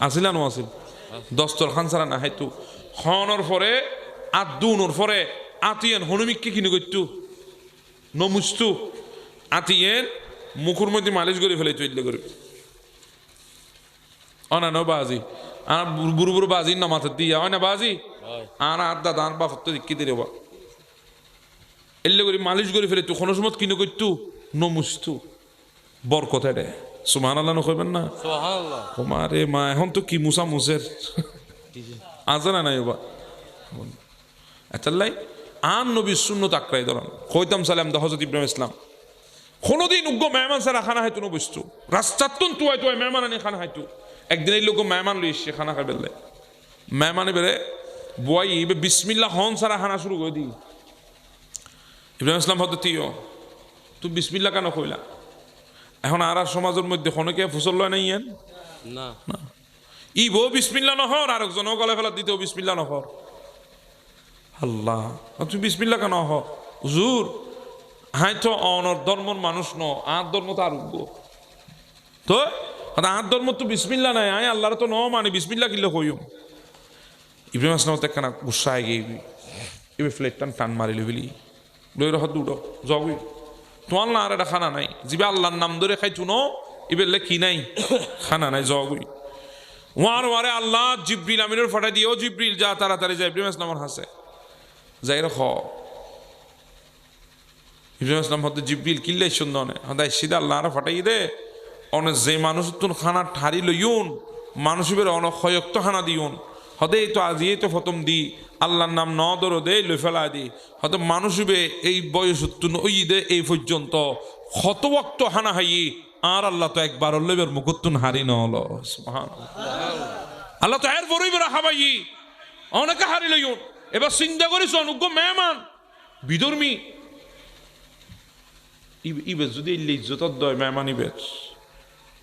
আসিল না আসিল দস্তরখান ছাড়া না খাইতো খাওয়ানোর পরে আর দুনোর পরে আতিয়ান হনুমিককে কিনে করতো নমুস্তু আতিয়ান মুখুর মধ্যে মালিশ করে ফেলে চইলে করে অনান বাজি আর বুড়ো বুড়ো বাজি না মাথার দিয়া হয় না বাজি আর আর দাদা আর বাপ দিকে দিয়ে বা এলে করে মালিশ করে ফেলে তুই কোনো সময় কিনে করতু নমুস্তু বর কথায় রে সুবহানাল্লাহ নকইবেন না সুবহানাল্লাহ তোমারে মা এখন তো কি মুসা মুসের আজানা নাই বা আচ্ছাল্লাই আন নবী সুন্নত আঁকড়াই ধরান কইতাম সালাম দা হযরত ইব্রাহিম ইসলাম কোনোদিন উগ্র মেহমান ছাড়া খানা হাইতো নবস্তু রাস্তাতুন তুই তুই মেহমান আনি খানা হাইতো একদিন এই লোক মেহমান লই এসে খানা খাই বেললে মেহমানে বেড়ে বই বিসমিল্লাহ হন সারা খানা শুরু করে দি ইব্রাহিম ইসলাম হয়তো তুই বিসমিল্লাহ কেন কইলা এখন আর সমাজের মধ্যে খনকে ফুসল লয় নাই ইয়ান না না ই বউ বিসমিল্লাহ নহর আর একজনও গলে ফেলা দিতেও বিসমিল্লাহ নহর আল্লাহ তুমি বিসমিল্লা কেন হ হুজুর হাই তো অনর ধর্মর মানুষ ন আর ধর্ম তো আরোগ্য তো আর ধর্ম তো বিসমিল্লা নাই আয় আল্লাহর তো ন মানে বিসমিল্লা কিনলে কইম ইব্রাহিম আসলাম একখানা গুসায় গিয়ে এবার ফ্লেট টান মারিলি বলি লই রহ দুটো জগই তোমার না আর একটা খানা নাই জিবে আল্লাহর নাম ধরে খাই চুনো এবার কি নাই খানা নাই জগই ওয়ার ওয়ারে আল্লাহ জিব্রিল আমিনের ফাটাই দিয়ে ও জিব্রিল যা তাড়াতাড়ি যা ইব্রাহিম আসলামর হাসে যাই রখ ইব্রাহিম আসলাম হতে জিব্রিল কিল্লাই সুন্দর হদাই সিধা আল্লাহ ফাটাই দে অনেক যে মানুষ তুন খানা ঠারি লইউন মানুষ এবার অনেক হয়ক্ত খানা দিউন হদে তো আজিয়ে তো প্রথম দি আল্লাহর নাম ন ধরো দে লই ফেলা দি হয়তো মানুষ এই বয়স তুন ওই দে এই পর্যন্ত কত বক্ত হানা হাই আর আল্লাহ তো একবার লেবের মুকুত্তুন হারি ন হলো আল্লাহ তো এর বড়ই বেড়া খাবাই অনেকে হারি লইউন এবার চিন্তা করিস অনুজ্ঞ মেহমান বিধর্মী ইবে যদি ইজ্জত দয় মেহমান ইবের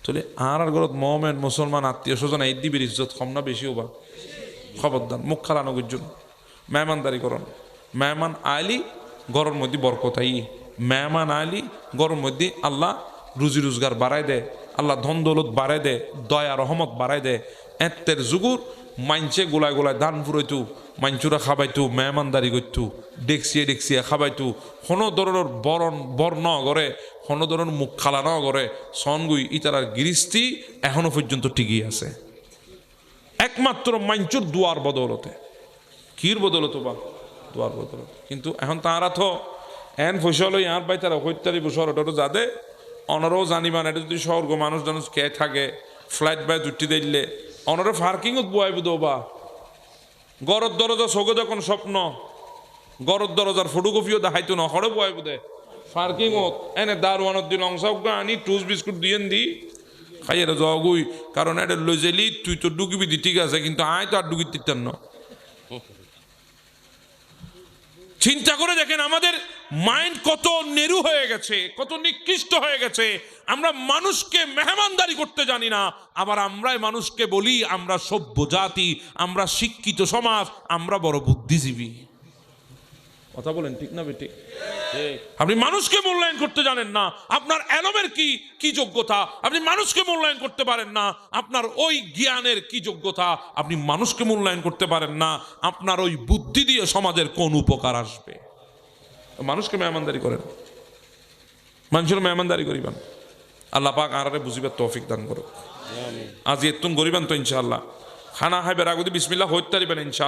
তাহলে আর ঘরত মোহামেন মুসলমান আত্মীয় স্বজন এই দিবের ইজ্জত কম না বেশি হবা খবরদার মুখ খালানোর জন্য মেহমানদারি করন মেহমান আইলি গরর মধ্যে বরকতাই মেহমান আইলি গরর মধ্যে আল্লাহ রুজি রোজগার বাড়াই দে আল্লাহ ধন দৌলত বাড়াই দে দয়া রহমত বাড়াই দে এত্তের যুগুর মাইনছে গোলায় গোলায় দান ফুরাইতু মাইনচুরা খাবাইতু মেহমানদারি করতু ডেকসিয়ে খাবাইতু কোনো ধরনের বর্ণ করে কোনো ধরনের মুখ খালানো করে সনগুই ইতারার গিরিস্তি এখনো পর্যন্ত টিকিয়ে আছে একমাত্র মাইনচুর দুয়ার বদলতে কির বদলত বা দুয়ার বদলত কিন্তু এখন তাঁরা তো এন ফসল আর পাই তারা হত্যারি বছর ওটা যাদে অনারও জানিবান এটা যদি স্বর্গ মানুষ জানুষ খেয়ে থাকে ফ্লাইট বাই দুটি দিলে অনারে পার্কিংত বয়াইব বা গরর দরজা চোখে যখন স্বপ্ন গরর দরজার ফটোকপিও দেখাইতো না হরে বয়াইব দে পার্কিংত এনে দারওয়ানোর দিন অংশ আনি টুস বিস্কুট দিয়ে দি খাইয়ে জগুই কারণ এটা লই যাইলি তুই তো ডুকিবি দি ঠিক আছে কিন্তু আয় তো আর ডুকি দিতেন না চিন্তা করে দেখেন আমাদের মাইন্ড কত নেরু হয়ে গেছে কত নিকৃষ্ট হয়ে গেছে আমরা মানুষকে মেহমানদারি করতে জানি না আবার আমরাই মানুষকে বলি আমরা সভ্য জাতি আমরা শিক্ষিত সমাজ আমরা বড় বুদ্ধিজীবী কথা বলেন ঠিক না বেটি আপনি মানুষকে মূল্যায়ন করতে জানেন না আপনার এলমের কি যোগ্যতা আপনি মানুষকে মূল্যায়ন করতে পারেন না আপনার ওই জ্ঞানের কি যোগ্যতা আপনি মানুষকে মূল্যায়ন করতে পারেন না আপনার ওই বুদ্ধি দিয়ে সমাজের কোন উপকার আসবে মানুষকে মেহমানদারি করেন মানুষের মেহমানদারি করিবেন আল্লাহ পাক আরারে বুঝিবার তৌফিক দান করুক আজ এতুন গরিবান তো ইনশাআল্লাহ খানা খাইবার আগে বিসমিল্লাহ হইতে পারিবেন ইনশাআল্লাহ